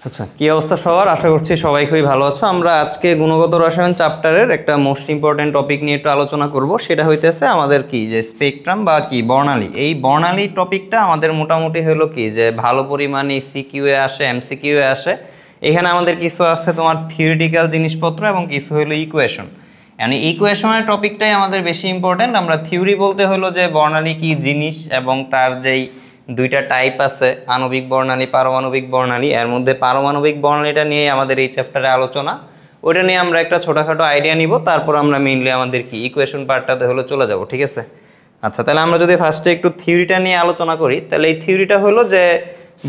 আচ্ছা, কি অবস্থা সবার? আশা করছি সবাই খুবই ভালো আছো। আমরা আজকে গুণগত রসায়ন চ্যাপ্টারের একটা মোস্ট ইম্পর্টেন্ট টপিক নিয়ে একটু আলোচনা করব। সেটা হইতেছে আমাদের কি যে স্পেকট্রাম বা কি বর্ণালী। এই বর্ণালী টপিকটা আমাদের মোটামুটি হলো কি যে ভালো পরিমাণে সিকিউ এ আসে, এমসিকিউ এ আসে। এখানে আমাদের কিছু আছে তোমার থিওরিটিক্যাল জিনিসপত্র এবং কিছু হলো ইকুয়েশন। মানে ইকুয়েশনের টপিকটাই আমাদের বেশি ইম্পর্টেন্ট। আমরা থিওরি বলতে হলো যে বর্ণালী কি জিনিস এবং তার যেই দুইটা টাইপ আছে, আণবিক বর্ণালী, পারমাণবিক বর্ণালী। এর মধ্যে পারমাণবিক বর্ণালীটা নিয়ে আমাদের এই চ্যাপ্টারে আলোচনা, ওইটা নিয়ে আমরা একটা ছোটোখাটো আইডিয়া নিব, তারপর আমরা মেইনলি আমাদের কি ইকুয়েশন পার্টটাতে হলো চলে যাব, ঠিক আছে? আচ্ছা, তাহলে আমরা যদি ফার্স্টে একটু থিওরিটা নিয়ে আলোচনা করি, তাহলে এই থিওরিটা হলো যে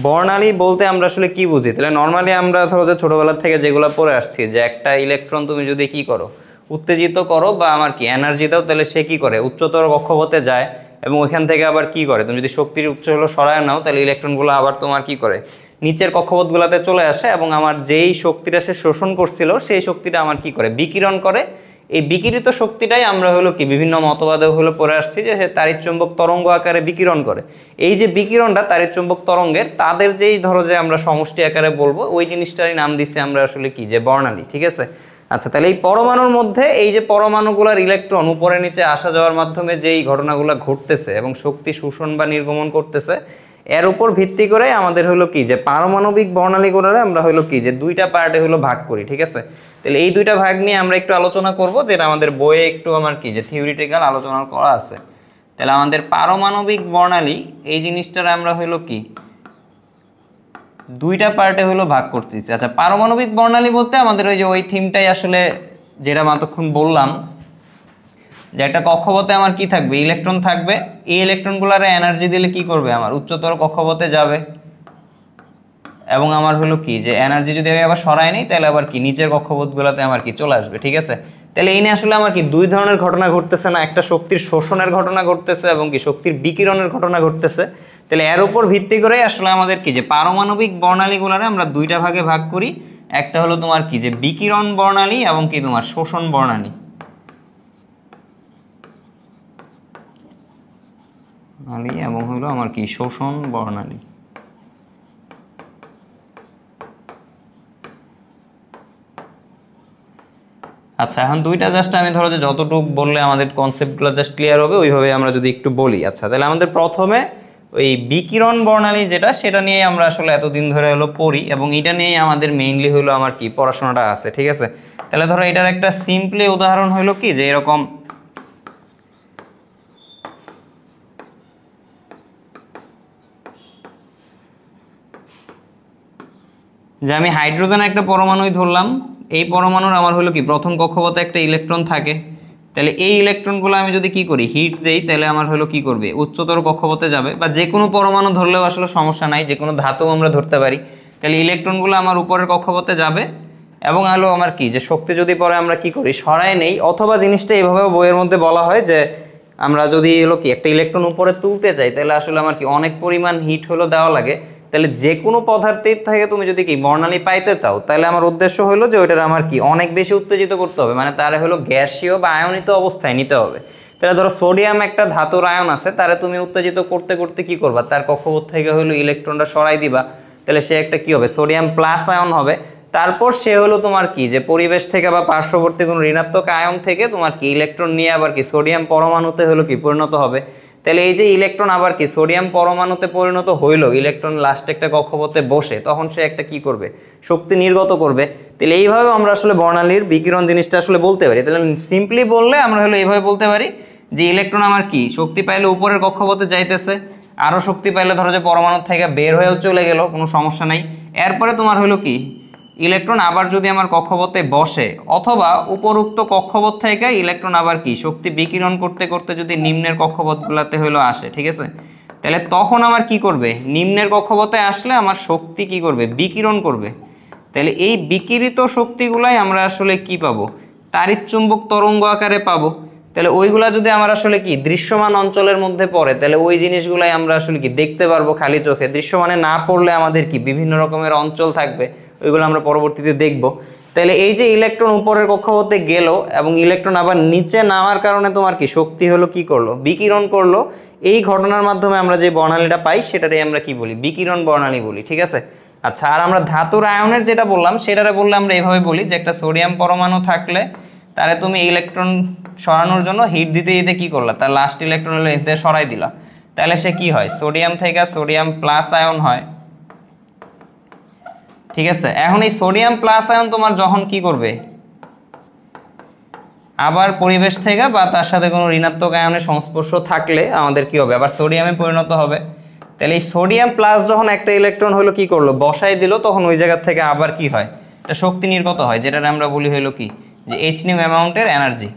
বর্ণালী বলতে আমরা আসলে কি বুঝি। তাহলে নর্মালি আমরা ধরো যে ছোটোবেলা থেকে যেগুলো পড়ে আসছি, যে একটা ইলেকট্রন তুমি যদি কি করো, উত্তেজিত করো বা আমার কি এনার্জি দাও, তাহলে সে কি করে উচ্চতর কক্ষপথে যায় এবং ওইখান থেকে আবার কি করে, তুমি যদি শক্তির উচ্চ হলো সরায় নাও, তাহলে ইলেকট্রনগুলো আবার তোমার কি করে নিচের কক্ষপথগুলোতে চলে আসে এবং আমার যেই শক্তিটা সে শোষণ করছিল সেই শক্তিটা আমার কি করে বিকিরণ করে। এই বিকিরিত শক্তিটাই আমরা হলো কি বিভিন্ন মতবাদে হলো পড়ে আসছি যে সে তাড়িৎচুম্বক তরঙ্গ আকারে বিকিরণ করে। এই যে বিকিরণটা তাড়িৎচুম্বক তরঙ্গের, তাদের যেই ধরো যে আমরা সমষ্টি আকারে বলবো, ওই জিনিসটারই নাম দিচ্ছি আমরা আসলে কি যে বর্ণালী, ঠিক আছে? আচ্ছা, তাহলে এই পরমাণুর মধ্যে এই যে পরমাণুগুলোর ইলেকট্রন উপরে নিচে আসা যাওয়ার মাধ্যমে যেই ঘটনাগুলো ঘটতেছে এবং শক্তি শোষণ বা নির্গমন করতেছে, এর উপর ভিত্তি করে আমাদের হলো কি যে পারমাণবিক বর্ণালীগুলোরে আমরা হলো কি যে দুইটা পার্টে হলো ভাগ করি, ঠিক আছে? তাহলে এই দুইটা ভাগ নিয়ে আমরা একটু আলোচনা করব, যেটা আমাদের বইয়ে একটু আমার কি যে থিওরিটিক্যাল আলোচনা করা আছে। তাহলে আমাদের পারমাণবিক বর্ণালী এই জিনিসটার আমরা হলো কি দুইটা পার্টে হলো ভাগ করতেছি। আচ্ছা, পারমাণবিক বর্ণালী বলতে আমাদের ওই যে ওই থিমটাই আসলে যেটা মাতক্ষণ বললাম, যে একটা কক্ষপথে আমার কি থাকবে, ইলেকট্রন থাকবে। এই ইলেকট্রনগুলোরে এনার্জি দিলে কি করবে, আমার উচ্চতর কক্ষপথে যাবে এবং আমার হলো কি যে এনার্জি যদি আমি আবার সরাই নিই, তাহলে আবার কি নিচের কক্ষপথগুলোতে আমার কি চলে আসবে, ঠিক আছে? তাহলে এই নিয়ে আসলে আমার কি দুই ধরনের ঘটনা ঘটতেছে না, একটা শক্তির শোষণের ঘটনা ঘটতেছে এবং কি শক্তির বিকিরণের ঘটনা ঘটতেছে। তাহলে এর উপর ভিত্তি করে আসলে আমাদের কি যে পারমাণবিক বর্ণালীগুলোরে আমরা দুইটা ভাগে ভাগ করি। একটা হলো তোমার কি যে বিকিরণ বর্ণালী এবং কি তোমার শোষণ বর্ণালী, এবং হলো আমার কি শোষণ বর্ণালী। আচ্ছা, এখন দুইটা জাস্ট আমি ধরো যে যতটুকু বললে আমাদের কনসেপ্টগুলো জাস্ট ক্লিয়ার হবে, ওইভাবে আমরা যদি একটু বলি। আচ্ছা, তাহলে আমাদের প্রথমে ওই বিকিরণ বর্ণালী যেটা, সেটা নিয়ে আমরা আসলে এতদিন ধরে হলো পড়ি এবং এটা নিয়েই আমাদের মেইনলি হলো আমার কি পড়াশোনাটা আছে, ঠিক আছে? তাহলে ধরো এটার একটা সিম্পলি উদাহরণ হলো কি যে এরকম, যে আমি হাইড্রোজেন একটা পরমাণুই ধরলাম। এই পরমাণুর আমার হলো কি প্রথম কক্ষপথে একটা ইলেকট্রন থাকে। তাহলে এই ইলেকট্রনগুলো আমি যদি কি করি, হিট দেই, তাহলে আমার হলো কি করবে, উচ্চতর কক্ষপথে যাবে। বা যে কোনো পরমাণু ধরলেও আসলে সমস্যা নাই, যে কোনো ধাতু আমরা ধরতে পারি। তাহলে ইলেকট্রনগুলো আমার উপরের কক্ষপথে যাবে এবং হলো আমার কি যে শক্তি যদি পরে আমরা কি করি সরাই নেই, অথবা জিনিসটা এইভাবেও বইয়ের মধ্যে বলা হয় যে আমরা যদি হলো কি একটা ইলেকট্রন উপরে তুলতে চাই, তাহলে আসলে আমার কি অনেক পরিমাণ হিট হলো দেওয়া লাগে। তাহলে যে কোনো পদার্থের থেকে তুমি যদি কি বর্ণালী পাইতে চাও, তাহলে আমার উদ্দেশ্য হলো যে ওইটার আমার কি অনেক বেশি উত্তেজিত করতে হবে, মানে তারে হলো গ্যাসীয় বা আয়নিত অবস্থায় নিতে হবে। তাহলে ধরো সোডিয়াম একটা ধাতুর আয়ন আছে, তারে তুমি উত্তেজিত করতে করতে কি করবা, তার কক্ষপথ থেকে হলো ইলেকট্রনটা সরাই দিবা। তাহলে সে একটা কি হবে, সোডিয়াম প্লাস আয়ন হবে। তারপর সে হলো তোমার কি যে পরিবেশ থেকে বা পার্শ্ববর্তী কোনো ঋণাত্মক আয়ন থেকে তোমার কি ইলেকট্রন নিয়ে আবার কি সোডিয়াম পরমাণুতে হলো কি পরিণত হবে। তাহলে এই যে ইলেকট্রন আবার কি সোডিয়াম পরমাণুতে পরিণত হইলো, ইলেকট্রন লাস্টে একটা কক্ষপথে বসে, তখন সে একটা কি করবে, শক্তি নির্গত করবে। তাহলে এইভাবে আমরা আসলে বর্ণালীর বিকিরণ জিনিসটা আসলে বলতে পারি। তাহলে সিম্পলি বললে আমরা হলো এইভাবে বলতে পারি যে ইলেকট্রন আমার কি শক্তি পাইলে উপরের কক্ষপথে যাইতেছে, আরও শক্তি পাইলে ধরো যে পরমাণু থেকে বের হয়েও চলে গেল, কোনো সমস্যা নাই। এরপরে তোমার হলো কি ইলেকট্রন আবার যদি আমার কক্ষপথে বসে, অথবা উপরোক্ত কক্ষপথ থেকে ইলেকট্রন আবার কি শক্তি বিকিরণ করতে করতে যদি নিম্নের কক্ষপথগুলোতে হলো আসে, ঠিক আছে? তাহলে তখন আমার কি করবে, নিম্নের কক্ষপথে আসলে আমার শক্তি কি করবে, বিকিরণ করবে। তাহলে এই বিকিরিত শক্তিগুলাই আমরা আসলে কি পাবো, তাড়িৎচুম্বক তরঙ্গ আকারে পাবো। তাহলে ওইগুলা যদি আমার আসলে কি দৃশ্যমান অঞ্চলের মধ্যে পড়ে, তাহলে ওই জিনিসগুলাই আমরা আসলে কি দেখতে পারবো খালি চোখে। দৃশ্যমানে না পড়লে আমাদের কি বিভিন্ন রকমের অঞ্চল থাকবে, ওইগুলো আমরা পরবর্তীতে দেখব। তাহলে এই যে ইলেকট্রন উপরের কক্ষপথে গেল এবং ইলেকট্রন আবার নিচে নামার কারণে তোমার কি শক্তি হলো কি করলো, বিকিরণ করলো। এই ঘটনার মাধ্যমে আমরা যে বর্ণালীটা পাই সেটারই আমরা কি বলি, বিকিরণ বর্ণালী বলি, ঠিক আছে? আচ্ছা, আর আমরা ধাতুর আয়নের যেটা বললাম সেটারে বললে আমরা এভাবে বলি যে একটা সোডিয়াম পরমাণু থাকলে তারে তুমি ইলেকট্রন সরানোর জন্য হিট দিতে দিতে কি করলা, তার লাস্ট ইলেকট্রন হলো এতে সরাই দিলা, তাহলে সে কি হয়, সোডিয়াম থেকে সোডিয়াম প্লাস আয়ন হয়। ঠিক আছে, এখন এই সোডিয়াম প্লাস আয়ন তোমার যখন কি করবে, আবার পরিবেশ থেকে বা তার সাথে কোনো ঋণাত্মক আয়নের সংস্পর্শ থাকলে আমাদের কি হবে, আবার সোডিয়ামে পরিণত হবে। তাহলে এই সোডিয়াম প্লাস যখন একটা ইলেকট্রন হলো কি করলো, বসাই দিল, তখন ওই জায়গা থেকে আবার কি হয়, এটা শক্তি নির্গত হয়, যেটা আমরা বলি হলো কি যে এইচ নিউ অ্যামাউন্টের এনার্জি।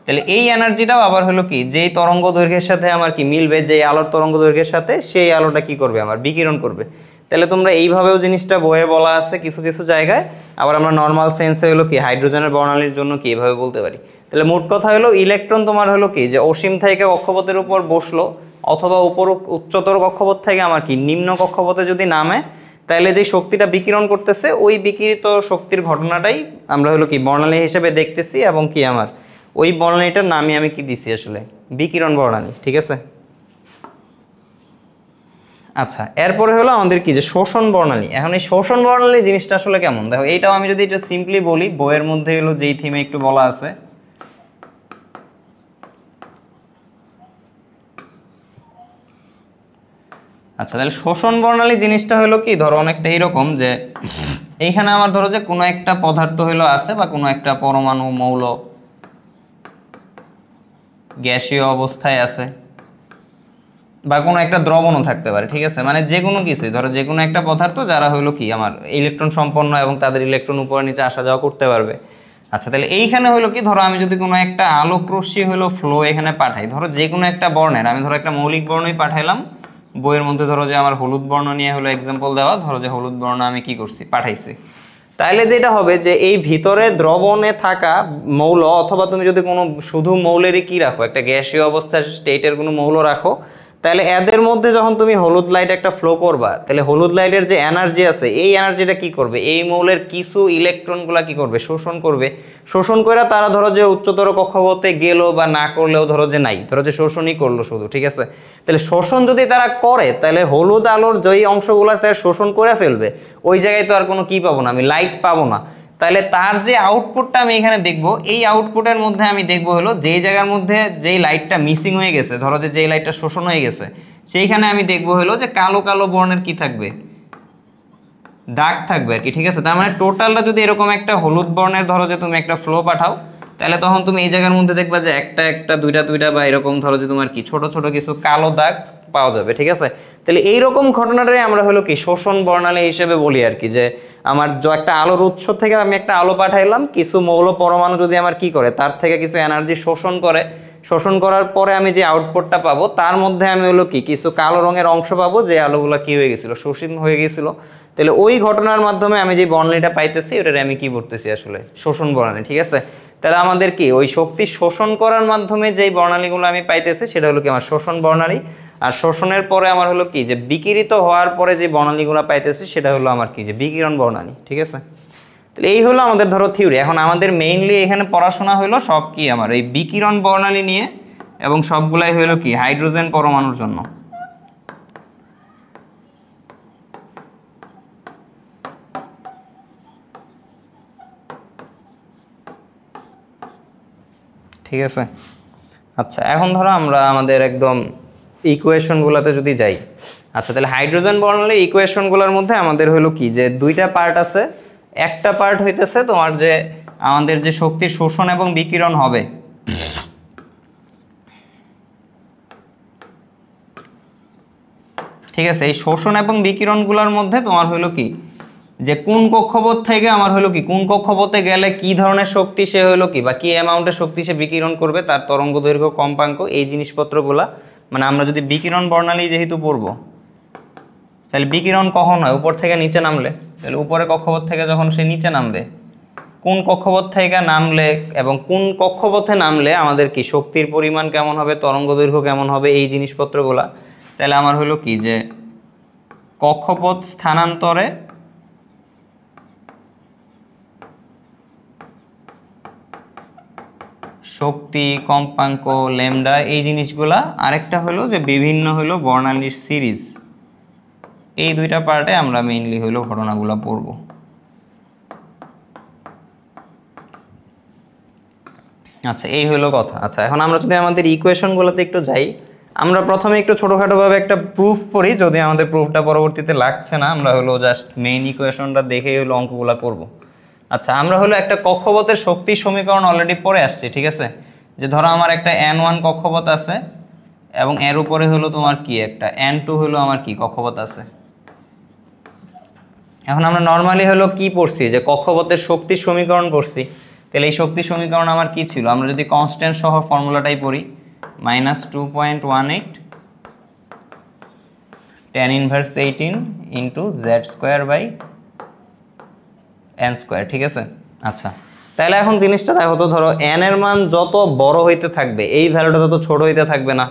তাহলে এই এনার্জিটাও আবার হলো কি, যেই তরঙ্গ দৈর্ঘ্যের সাথে আমার কি মিলবে, যেই আলোর তরঙ্গ দৈর্ঘ্যের সাথে, সেই আলোটা কি করবে, আমার বিকিরণ করবে। তাহলে তোমরা এইভাবেও জিনিসটা বইয়ে বলা আছে কিছু কিছু জায়গায়, আবার আমরা নর্মাল সেন্সে হলো কি হাইড্রোজেনের বর্ণালীর জন্য কি এভাবে বলতে পারি। তাহলে মোট কথা হলো ইলেকট্রন তোমার হলো কি যে অসীম থেকে কক্ষপথের উপর বসলো, অথবা উপর উচ্চতর কক্ষপথ থেকে আমার কি নিম্ন কক্ষপথে যদি নামে, তাহলে যে শক্তিটা বিকিরণ করতেছে ওই বিকিরিত শক্তির ঘটনাটাই আমরা হলো কি বর্ণালী হিসেবে দেখতেছি, এবং কি আমার ওই বর্ণালীটার নামই আমি কি দিছি আসলে, বিকিরণ বর্ণালী। ঠিক আছে। আচ্ছা, এরপরে হলো আমাদের কি যে শোষণ বর্ণালী। এখন এই শোষণ বর্ণালী জিনিসটা আসলে কেমন, দেখো এইটাও আমি যদি একটু সিম্পলি বলি, বইয়ের মধ্যে হলো যেই থিমে একটু বলা আছে, আচ্ছা তাহলে শোষণ বর্ণালী জিনিসটা হলো কি, ধরো অনেকটা এইরকম যে এইখানে আমার ধরো যে কোনো একটা পদার্থ হলো আছে, বা কোনো একটা পরমাণু মৌল গ্যাসীয় অবস্থায় আছে, বা কোনো একটা দ্রবণও থাকতে পারে। ঠিক আছে, মানে যে কোনো কিছুই, ধরো যে কোনো একটা পদার্থ যারা হলো কি আমার ইলেকট্রন সম্পন্ন এবং তাদের ইলেকট্রন উপরে নিচে আসা যাওয়া করতে পারবে। আচ্ছা, তাহলে এইখানে হলো কি, ধরো আমি যদি কোনো একটা আলোক রশ্মি হলো ফ্লো এখানে পাঠাই, ধরো যে কোনো একটা বর্ণের, আমি ধরো একটা মৌলিক বর্ণই পাঠাইলাম, বইয়ের মধ্যে ধরো যে আমার হলুদ বর্ণ নিয়ে হলো এক্সাম্পল দেওয়া, ধরো যে হলুদ বর্ণ আমি কি করছি, পাঠাইছি। তাইলে যেটা হবে যে এই ভিতরে দ্রবণে থাকা মৌল, অথবা তুমি যদি কোনো শুধু মৌলেরই কি রাখো, একটা গ্যাসীয় অবস্থার স্টেটের কোনো মৌল রাখো, তাহলে এদের মধ্যে যখন তুমি হলুদ লাইট একটা ফ্লো করবা, তাহলে হলুদ লাইটের যে এনার্জি আছে, এই এনার্জিটা কি করবে, এই মৌলের কিছু ইলেকট্রনগুলা কি করবে, শোষণ করবে। শোষণ করে তারা ধরো যে উচ্চতর কক্ষপথে গেল বা না করলেও ধরো যে নাই, ধরো যে শোষণই করলো শুধু। ঠিক আছে, তাহলে শোষণ যদি তারা করে, তাহলে হলুদ আলোর যেই অংশগুলো তারা শোষণ করে ফেলবে, ওই জায়গায় তো আর কোনো কি পাবো না, আমি লাইট পাবো না। তাহলে তার যে আউটপুটটা আমি এখানে দেখব, এই আউটপুটের মধ্যে আমি দেখব হলো যেই জায়গার মধ্যে যেই লাইটটা মিসিং হয়ে গেছে, ধরো যে যেই লাইটটা শোষণ হয়ে গেছে, সেইখানে আমি দেখব হলো যে কালো কালো বর্ণের কি থাকবে, দাগ থাকবে আর কি। ঠিক আছে, তার মানে টোটালটা যদি এরকম একটা হলুদ বর্ণের ধরো যে তুমি একটা ফ্লো পাঠাও, তাহলে তখন তুমি এই জায়গার মধ্যে দেখবা যে একটা একটা দুইটা দুইটা বা এরকম ধরো যে তোমার কি ছোট ছোট কিছু কালো দাগ পাওয়া যাবে। ঠিক আছে, তাহলে এইরকম ঘটনাটাই আমরা হলো কি শোষণ বর্ণালী হিসেবে বলি আর কি, যে আমার একটা আলোর উৎস থেকে আমি একটা আলো পাঠাইলাম, কিছু মৌল পরমাণু যদি আমার কি করে, তার থেকে কিছু এনার্জি শোষণ করে, শোষণ করার পরে আমি যে আউটপুটটা পাবো, তার মধ্যে আমি হলো কি কিছু কালো রঙের অংশ পাবো, যে আলোগুলো কি হয়ে গেছিল, শোষণ হয়ে গেছিল। তাহলে ওই ঘটনার মাধ্যমে আমি যে বর্ণালীটা পাইতেছি, ওটারে আমি কি বলতেছি আসলে, শোষণ বর্ণালী। ঠিক আছে, তাহলে আমাদের কি ওই শক্তি শোষণ করার মাধ্যমে যেই বর্ণালীগুলো আমি পাইতেছি, সেটা হলো কি আমার শোষণ বর্ণালী। আর শোষণের পরে আমার হলো কি যে বিকিরিত হওয়ার পরে যে বর্ণালীগুলো পাইতেছি, সেটা হলো আমার কি যে বিকিরণ বর্ণালী। ঠিক আছে, তাহলে এই হলো আমাদের ধরো থিওরি। এখন আমাদের মেইনলি এখানে পড়াশোনা হলো সব কি আমার এই বিকিরণ বর্ণালী নিয়ে, এবং সবগুলাই হলো কি হাইড্রোজেন পরমাণুর জন্য। ঠিক আছে, আচ্ছা এখন ধরো আমরা আমাদের একদম ইকুয়েশনগুলোতে যদি যাই। আচ্ছা, তাহলে হাইড্রোজেন বর্ণালীর ইকুয়েশনগুলোর মধ্যে আমাদের হলো কি যে দুইটা পার্ট আছে। একটা পার্ট হইতেছে তোমার যে আমাদের যে শক্তির শোষণ এবং বিকিরণ হবে, ঠিক আছে, এই শোষণ এবং বিকিরণগুলোর মধ্যে তোমার হলো কি যে কোন কক্ষপথ থেকে আমার হলো কি কোন কক্ষপথে গেলে কি ধরনের শক্তি সে হলো কি বা কি অ্যামাউন্টের শক্তি সে বিকিরণ করবে, তার তরঙ্গ দৈর্ঘ্য কম্পাঙ্ক, এই জিনিসপত্রগুলা মানে আমরা যদি বিকিরণ বর্ণালী যেহেতু পড়বো, তাহলে বিকিরণ কখন হয়, উপর থেকে নিচে নামলে। তাহলে উপরে কক্ষপথ থেকে যখন সে নিচে নামবে, কোন কক্ষপথ থেকে নামলে এবং কোন কক্ষপথে নামলে আমাদের কি শক্তির পরিমাণ কেমন হবে, তরঙ্গ দৈর্ঘ্য কেমন হবে, এই জিনিসপত্রগুলা। তাহলে আমার হলো কি যে কক্ষপথ স্থানান্তরে শক্তি কম্পাঙ্ক ল্যামডা, এই জিনিসগুলা। আরেকটা হলো যে বিভিন্ন হলো বর্ণালীর সিরিজ, এই দুইটা পার্টে আমরা মেইনলি হলো ঘটনাগুলো পড়ব। আচ্ছা, এই হলো কথা। আচ্ছা, এখন আমরা যদি আমাদের ইকুয়েশনগুলোতে একটু যাই, আমরা প্রথমে একটু ছোটোখাটোভাবে একটা প্রুফ করি, যদি আমাদের প্রুফটা পরবর্তীতে লাগছে না, আমরা হলো জাস্ট মেইন ইকুয়েশনটা দেখেই হলো অঙ্কগুলো করব। আচ্ছা, আমরা হলো একটা কক্ষপথের শক্তি সমীকরণ অলরেডি পড়ে আসছি, ঠিক আছে? যে ধরো আমার একটা n1 কক্ষপথ আছে এবং এর উপরে হলো তোমার কি একটা n2 হলো আমার কি কক্ষপথ আছে। এখন আমরা নর্মালি হলো কি পড়ছি, যে কক্ষপথের শক্তির সমীকরণ পড়ছি। তাহলে এই শক্তি সমীকরণ আমার কি ছিল, আমরা যদি কনস্ট্যান্ট সহ ফর্মুলাটাই পড়ি, -2.18 tan inverse 18 into z² n², ঠিক আছে? আচ্ছা, তাহলে এখন জিনিসটা দেখো তো, ধরো n এর মান যত বড় হইতে থাকবে এই ভ্যালুটা তত ছোট হইতে থাকবে না?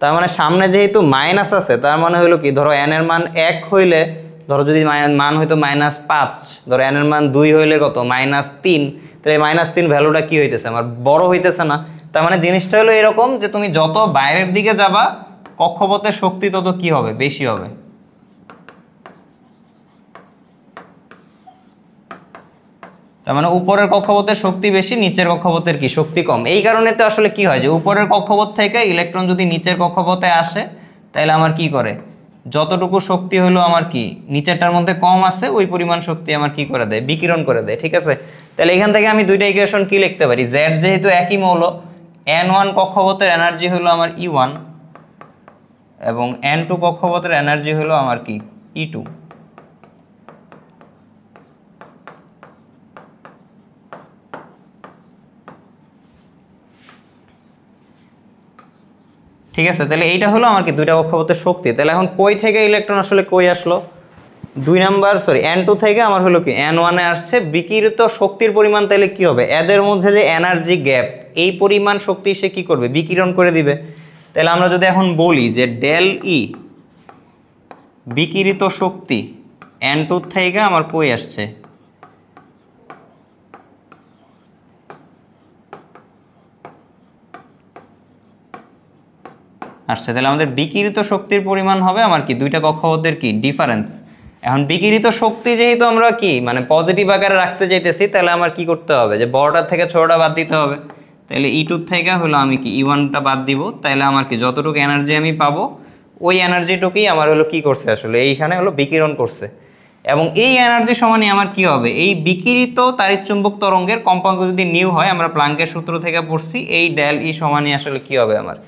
তার মানে সামনে যেহেতু মাইনাস আছে, তার মানে হলো কি, ধরো n এর মান 1 হইলে, ধরো যদি মান হইতো -5, ধরো n এর মান 2 হইলে কত, -3, তাহলে -3 ভ্যালুটা কি হইতেছে, আমার বড় হইতেছে না? তার মানে জিনিসটা হলো এরকম যে তুমি যত বাইরের দিকে যাবা কক্ষপথের শক্তি তত কি হবে, বেশি হবে। তার মানে উপরের কক্ষপথের শক্তি বেশি, নিচের কক্ষপথের কি শক্তি কম। এই কারণে তো আসলে কি হয়, যে উপরের কক্ষপথ থেকে ইলেকট্রন যদি নিচের কক্ষপথে আসে, তাহলে আমার কি করে, যতটুকু শক্তি হলো আমার কি নিচেরটার মধ্যে কম আছে, ওই পরিমাণ শক্তি আমার কি করে দেয়, বিকিরণ করে দেয়, ঠিক আছে? তাহলে এখান থেকে আমি দুইটা ইকুয়েশন কি লিখতে পারি, z যেহেতু একই মৌল, n1 কক্ষপথের এনার্জি হলো আমার E1 এবং n2 কক্ষপথের এনার্জি হলো আমার কি E2। ঠিক আছে, তাহলে এইটা হলো আমার কি দুইটা কক্ষপথের শক্তি। তাহলে এখন কই থেকে ইলেকট্রন আসলে কই আসলো, n2 থেকে আমার হলো কি n1 এ আসছে। বিকিরিত শক্তির পরিমাণ তাহলে কি হবে, এদের মধ্যে যে এনার্জি গ্যাপ, এই পরিমাণ শক্তি সে কি করবে, বিকিরণ করে দিবে। তাহলে আমরা যদি এখন বলি যে ডেল ই বিকিরিত শক্তি n2 থেকে আমার কই আসছে, তাহলে আমাদের বিকিরিত শক্তির পরিমাণ হবে আমার কি দুইটা কক্ষপথের কি ডিফারেন্স। এখন বিকিরিত শক্তি যেহেতু আমরা কি মানে পজিটিভ আকারে রাখতে চাইতেছি, তাহলে আমার কি করতে হবে, যে বড়টার থেকে ছোটটা বাদ দিতে হবে। তাহলে E2 থেকে হলো আমি কি E1টা বাদ দিব, তাহলে আমার কি যতটুকু এনার্জি আমি পাবো, ওই এনার্জিটুকুই আমার হলো কি করছে, আসলে এইখানে হলো বিকিরণ করছে। এবং এই এনার্জি সমানই আমার কি হবে, এই বিকিরিত তাড়িৎচুম্বক তরঙ্গের কম্পাঙ্ক যদি নিউ হয়, আমরা প্লাঙ্কের সূত্র থেকে পড়ছি, এই ডেল ই সমানই আসলে কি হবে, আমার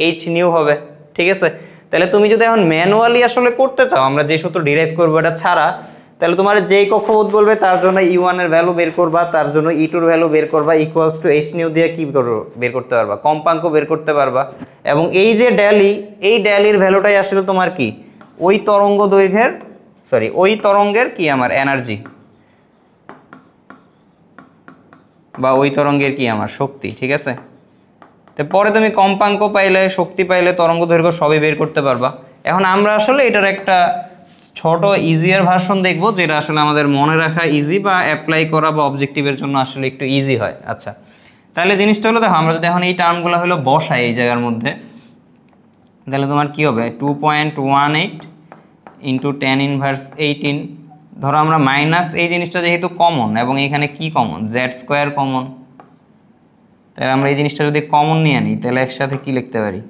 এইচ নিউ হবে, ঠিক আছে? তাহলে তুমি যদি এখন ম্যানুয়ালি আসলে করতে চাও, আমরা যে সূত্র ডিরাইভ করবো এটা ছাড়া, তাহলে তোমার যেই কক্ষপথ বলবে তার জন্য E1 এর ভ্যালু বের করবা, তার জন্য E2 এর ভ্যালু বের করবা, ইকুয়ালস টু এইচ নিউ দিয়ে কি বের করতে পারবা, কম্পাঙ্ক বের করতে পারবা। এবং এই যে ডেলি, এই ডেলির ভ্যালুটাই আসলে তোমার কি ওই তরঙ্গ দৈর্ঘ্যের ওই তরঙ্গের কি আমার এনার্জি, বা ওই তরঙ্গের কি আমার শক্তি, ঠিক আছে? তো পরে তুমি কম্পাঙ্ক পাইলে, শক্তি পাইলে, তরঙ্গ দৈর্ঘ্য সবই বের করতে পারবা। এখন আমরা আসলে এটার একটা ছোট ইজিয়ার ভার্সন দেখবো, যেটা আসলে আমাদের মনে রাখা ইজি, বা অ্যাপ্লাই করা বা অবজেক্টিভের জন্য আসলে একটু ইজি হয়। আচ্ছা, তাহলে জিনিসটা হলো দেখো, আমরা যদি এখন এই টার্মগুলো হলো বসাই এই জায়গার মধ্যে, তাহলে তোমার কি হবে 2.18 ইন্টু tan ইনভার্স 18। ধরো আমরা মাইনাস এই জিনিসটা যেহেতু কমন, এবং এখানে কি কমন, z² কমন, তাহলে আমরা এই জিনিসটা যদি কমন নিয়ে নিই, তাহলে একসাথে কি লিখতে পারি,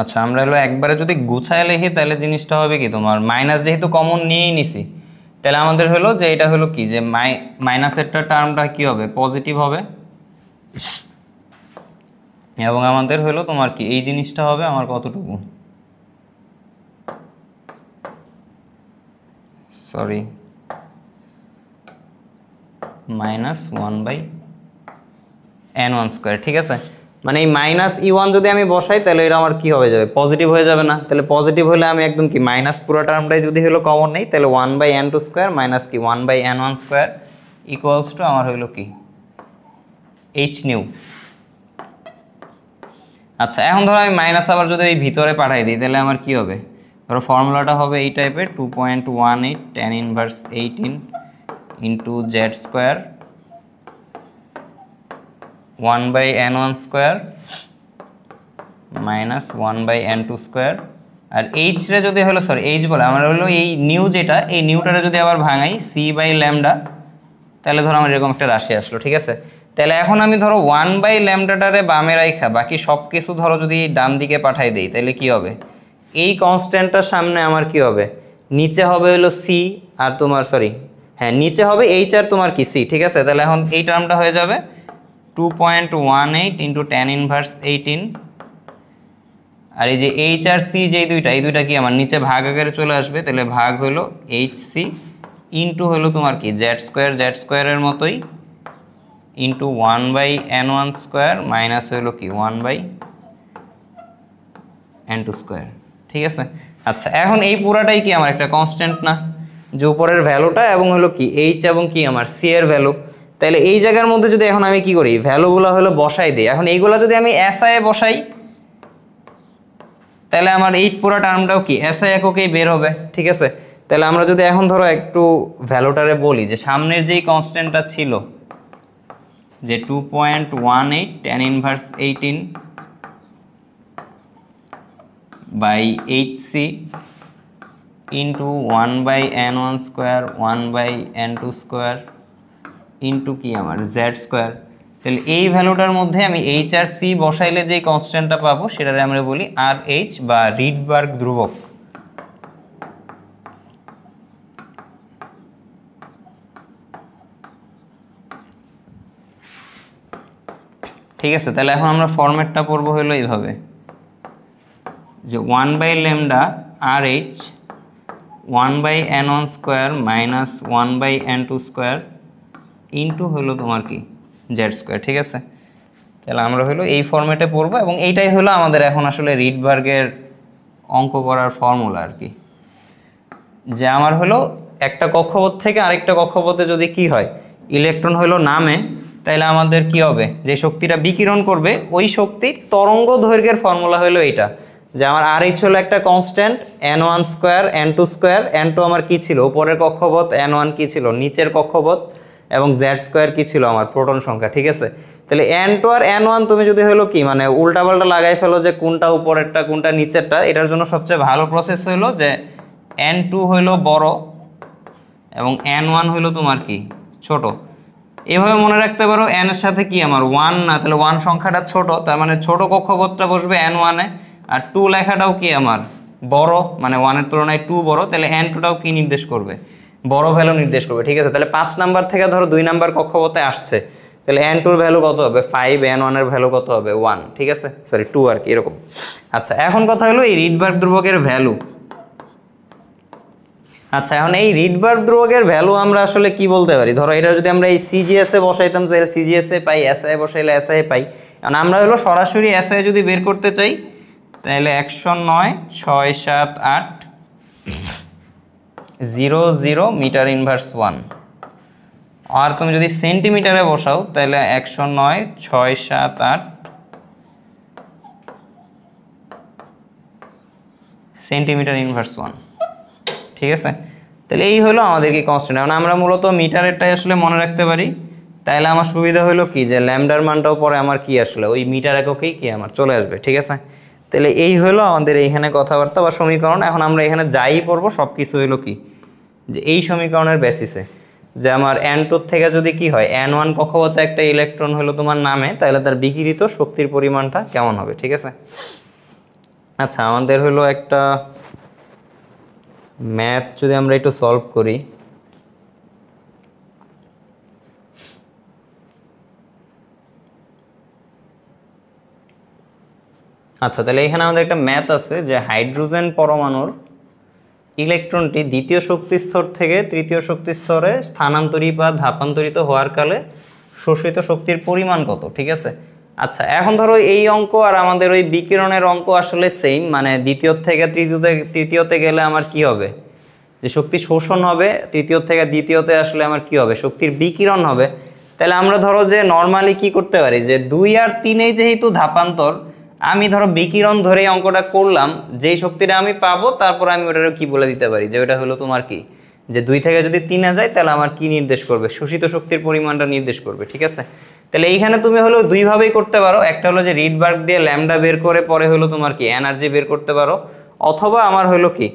আচ্ছা আমরা হলো একবারে যদি গুছায় লিখি, তাহলে জিনিসটা হবে কি, তোমার মাইনাস যেহেতু কমন নিয়েই নিছি, তাহলে আমাদের হলো যে এটা হলো কি, যে মাইনাসেরটা টার্মটা কি হবে, পজিটিভ হবে, এবং আমাদের হলো তোমার কি এই জিনিসটা হবে আমার কতটুকু, সরি -1/n1², ঠিক আছে? মানে এই -E1 যদি আমি বসাই, তাহলে এটা আমার কি হয়ে যাবে, পজিটিভ হয়ে যাবে না? তাহলে পজিটিভ হলে আমি একদম কি মাইনাস পুরো টার্মটাই যদি হলো কমন নেই, তাহলে 1/n2² মাইনাস কি 1/n1² ইকুয়ালস টু আমার হইলো কি এইচ নিউ। আচ্ছা, এখন ধরো আমি মাইনাস আবার যদি এই ভিতরে পাঠাই দিই, তাহলে আমার কি হবে, ধরো ফর্মুলাটা হবে এই টাইপের 2.18 tan inverse 18 into Z square 1/n1 square minus 1/n2 square. R H রে যদি হলো সরি এইচ বলে আমার হলো এই নিউ যেটা এই নিউটারে যদি আবার ভাঙাই c/λ তাহলে ধরো আমার এরকম একটা রাশি আসলো, ঠিক আছে। তাহলে এখন আমি ধরো 1/λটারে বামে রাখা বাকি সব কিছু ধরো যদি ডান দিকে পাঠাই দেই তাহলে কি হবে, এই কনস্ট্যান্টটার সামনে আমার কি হবে, নিচে হবে হলো সি আর তোমার সরি হ্যাঁ নিচে হবে এইচ আর তোমার কি সি, ঠিক আছে। তাহলে এখন এই টার্মটা হয়ে যাবে 2.18 ইন্টু tan ইনভার্স 18 আর এই যে এইচ আর সি যে এই দুইটা কি আমার নিচে ভাগ আকারে চলে আসবে, তাহলে ভাগ হলো এইচ সি ইন্টু হলো তোমার কি জেড স্কোয়ারের মতোই ইন্টু 1/n1 স্কোয়ার মাইনাস হলো কি 1/n2 স্কোয়ার, ঠিক আছে। আচ্ছা এখন এই পুরাটাই কি আমার একটা কনস্ট্যান্ট না, যে উপরের ভ্যালুটা এবং হলো কি এইচ এবং কি আমার সি এর ভ্যালু। তাহলে এই জায়গার মধ্যে যদি এখন আমি কি করি ভ্যালুগুলো হলো বসাই দিই, এখন এইগুলা যদি আমি এসআই এ বসাই তাহলে আমার এই পুরো টার্মটাও কি এসআই এককেই বের হবে, ঠিক আছে। তাহলে আমরা যদি এখন ধরো একটু ভ্যালুটারে বলি যে সামনের যেই কনস্ট্যান্টটা ছিল যে 2.18 tan inverse 18 by hc into 1/n1 square 1/n2 square into কি আমার জেড স্কোয়ার। তাহলে এই ভ্যালুটার মধ্যে আমি এইচ আর সি বসাইলে যে কনস্ট্যান্টটা পাবো সেটারে আমরা বলি আর এইচ বা রিডবার্গ ধ্রুবক। ঠিক আছে, তাহলে এখন আমরা ফরম্যাটটা পড়বো হলো এইভাবে যে 1/λ R H 1/n1 square minus 1/n2 square into হলো তোমার কি জেড স্কোয়ার, ঠিক আছে। তাহলে আমরা হলো এই ফরম্যাটে পড়বো এবং এইটাই হলো আমাদের এখন আসলে রিডবার্গের অঙ্ক করার ফর্মুলা আর কি, যে আমার হলো একটা কক্ষপথ থেকে আরেকটা কক্ষপথে যদি কি হয় ইলেকট্রন হলো নামে তাহলে আমাদের কি হবে, যে শক্তিটা বিকিরণ করবে ওই শক্তির তরঙ্গ দৈর্ঘ্যের ফর্মুলা হলো এইটা, যে আমার আর এইচ হলো একটা constant n1 square n2 square, n2 আমার কি ছিল উপরের কক্ষপথ, n1 কি ছিল নিচের কক্ষপথ এবং জেড স্কোয়ার কি ছিল আমার প্রোটন সংখ্যা, ঠিক আছে। তাহলে n2 আর n1 তুমি যদি হলো কি মানে উল্টাপাল্টা লাগাই ফেলো যে কোনটা উপরেরটা কোনটা নিচেরটা, এটার জন্য সবচেয়ে ভালো প্রসেস হলো যে n2 হলো বড় এবং n1 হলো তোমার কি ছোট। এভাবে মনে রাখতে পারো n এর সাথে কি আমার 1 না, তাহলে 1 সংখ্যাটা ছোট, তার মানে ছোট কক্ষপথটা বসবে n1 এ আর 2 লেখাটাও কি আমার বড়, মানে 1 এর তুলনায় 2 বড়, তাহলে n2টাও কি নির্দেশ করবে বড় ভ্যালু নির্দেশ করবে, ঠিক আছে। তাহলে 5 নাম্বার থেকে ধরো 2 নাম্বার কক্ষপথে আসছে, তাহলে n2 এর ভ্যালু কত হবে 5, n1 এর ভ্যালু কত হবে 1, ঠিক আছে সরি 2 আর কি এরকম। আচ্ছা এখন কথা হলো এই রিডবার্গ ধ্রুবকের ভ্যালু। আচ্ছা এখন এই রিডবার্গ ধ্রুবকের ভ্যালু আমরা আসলে কি বলতে পারি, ধরো এটা যদি আমরা এই সিজিএস এ বসাইতাম তাহলে সিজিএস এ পাই, এসআই বসাইলে এসআই পাই, কারণ আমরা হলো সরাসরি এসআই যদি বের করতে চাই তাহলে 109 6 7 8 0 0 মিটার ইনভার্স 1, আর তুমি যদি সেন্টিমিটারে বসাও তাহলে 109 6 7 8 সেন্টিমিটার ইনভার্স 1, ঠিক আছে। তাহলে এই হলো আমাদের কি কনস্ট্যান্ট, এখন আমরা মূলত মিটারেরটাই আসলে মনে রাখতে পারি, তাহলে আমার সুবিধা হলো কি যে ল্যামডার মানটাও পরে আমার কি আসলে ওই মিটার এককেই কি আমার চলে আসবে, ঠিক আছে। তাহলে এই হলো আমাদের এইখানে কথাবার্তা বা সমীকরণ। এখন আমরা এখানে যাই পড়বো সব কিছু হলো কি যে এই সমীকরণের বেসিসে, যে আমার n2 থেকে যদি কি হয় n1 কক্ষপথে একটা ইলেকট্রন হলো তোমার নামে তাহলে তার বিকিরিত শক্তির পরিমাণটা কেমন হবে, ঠিক আছে। আচ্ছা আমাদের হলো একটা ম্যাথ যদি আমরা একটু সলভ করি, আচ্ছা তাহলে এখানে আমাদের একটা ম্যাথ আছে যে হাইড্রোজেন পরমাণুর ইলেকট্রনটি দ্বিতীয় শক্তি স্তর থেকে তৃতীয় শক্তি স্তরে স্থানান্তরিত বা ধাপান্তরিত হওয়ার কালে শোষিত শক্তির পরিমাণ কত, ঠিক আছে। আচ্ছা এখন ধরো এই অঙ্ক আর আমাদের ওই বিকিরণের অঙ্ক আসলে সেম, মানে দ্বিতীয় থেকে তৃতীয়তে গেলে আমার কি হবে যে শক্তি শোষণ হবে, তৃতীয় থেকে দ্বিতীয়তে আসলে আমার কি হবে শক্তির বিকিরণ হবে। তাহলে আমরা ধরো যে নর্মালি কি করতে পারি যে 2 আর 3 যেহেতু ধাপান্তর আমি ধরো বিকিরণ ধরে অঙ্কটা করলাম, যেই শক্তিটা আমি পাবো তারপর আমি ওটার কি বলে দিতে পারি যে ওটা হলো তোমার কি, যে 2 থেকে যদি 3 যায় তাহলে আমার কি নির্দেশ করবে, শোষিত শক্তির পরিমাণটা নির্দেশ করবে। ঠিক আছে, তাহলে এইখানে তুমি হলো দুইভাবেই করতে পারো, একটা হলো যে রিডবার্গ দিয়ে ল্যামডা বের করে পরে হলো তোমার কি এনার্জি বের করতে পারো, অথবা আমার হলো কি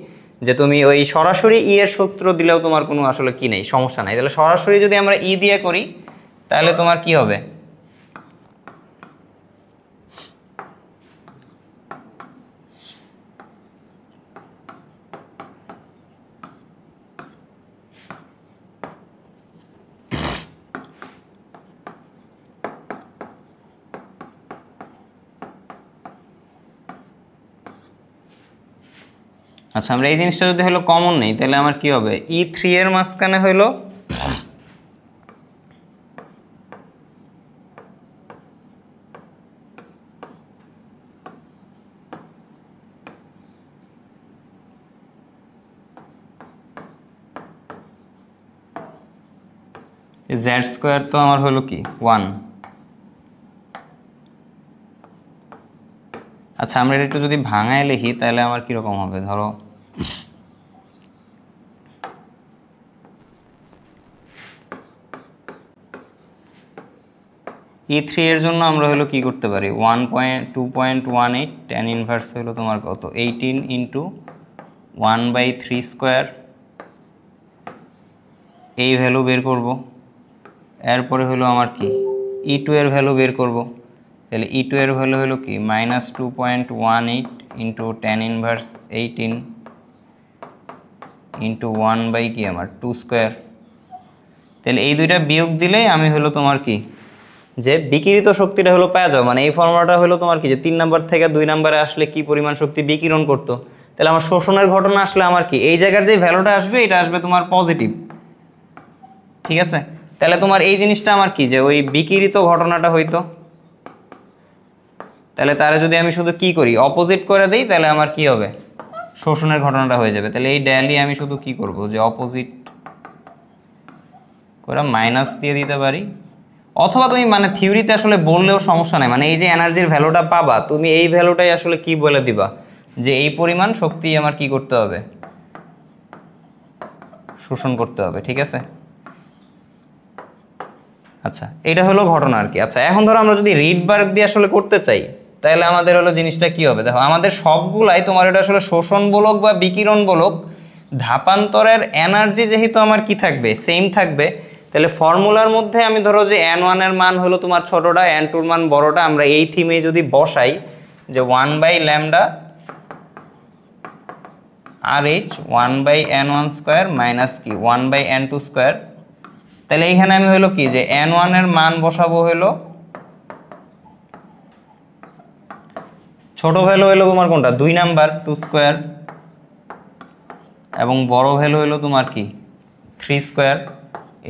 যে তুমি ওই সরাসরি ই এর সূত্র দিলেও তোমার কোনো আসলে কি নেই, সমস্যা নাই। তাহলে সরাসরি যদি আমরা ই দিয়ে করি তাহলে তোমার কি হবে, আচ্ছা আমরা এই জিনিসটা যদি হলো কমন নেই তাহলে আমার কি হবে, E3 এর মাঝখানে হলো জেড স্কোয়ার, তো আমার হলো কি 1। আচ্ছা আমরা এটা একটু যদি ভাঙায় লিখি তাহলে আমার কিরকম হবে, ধরো E3 এর জন্য আমরা হলো কি করতে পারি, 2.18 tan ইনভার্স হলো তোমার কত 18 ইন্টু 1/3 স্কোয়ার, এই ভ্যালু বের করব। এরপরে হলো আমার কি E2 এর ভ্যালু বের করব, তাহলে E2 এর ভ্যালু হলো কি -2.18 ইন্টু tan ইনভার্স 18 ইন্টু 1 কি আমার 2 স্কোয়ার। তাহলে এই দুইটা বিয়োগ দিলেই আমি হলো তোমার কি যে বিকিরিত শক্তিটা হলো পেয়ে যাও, মানে এই ফর্মুলাটা হলো তোমার কি যে 3 নাম্বার থেকে 2 নাম্বারে আসলে কি পরিমাণ শক্তি বিকিরণ করতো। তাহলে আমার শোষণের ঘটনা আসলে আমার কি এই জায়গার যে ভ্যালুটা আসবে এটা আসবে তোমার পজিটিভ। ঠিক আছে, তাহলে তোমার এই জিনিসটা আমার কি যে ওই বিকিরিত ঘটনাটা হইতো, তাহলে তারা যদি আমি শুধু কি করি অপোজিট করে দিই তাহলে আমার কি হবে, শোষণের ঘটনাটা হয়ে যাবে। তাহলে এই ড্যালি আমি শুধু কি করব যে অপোজিট করে মাইনাস দিয়ে দিতে পারি, অথবা তুমি মানে থিওরিতে আসলে বললেও সমস্যা নাই, মানে এই যে এনার্জির ভ্যালুটা পাবা তুমি এই ভ্যালুটাই আসলে কি বলে দিবা যে এই পরিমাণ শক্তি আমার কি করতে হবে, শোষণ করতে হবে। ঠিক আছে, আচ্ছা এটা হলো ঘটনা আর কি। আচ্ছা এখন ধরো আমরা যদি রিডবার্গ দিয়ে আসলে করতে চাই তাহলে আমাদের হলো জিনিসটা কি হবে, দেখো আমাদের সবগুলাই তোমার এটা আসলে শোষণ বলক বা বিকিরণ বলক ধাপান্তরের এনার্জি যেহেতু আমার কি থাকবে সেম থাকবে, তাহলে ফর্মুলার মধ্যে আমি ধরো যে n1 এর মান হলো তোমার ছোটটা, n2 এর মান বড়টা, আমরা এই থিমে যদি বসাই যে 1/λ RH 1/n1 স্কোয়ার মাইনাস কি 1/n2 স্কোয়ার, তাহলে এইখানে আমি হলো কি যে n1 এর মান বসাবো হলো ছোট ভ্যালু হলো তোমার কোনটা 2 নাম্বার 2 স্কোয়ার, এবং বড় ভ্যালু হলো তোমার কি 3 স্কোয়ার,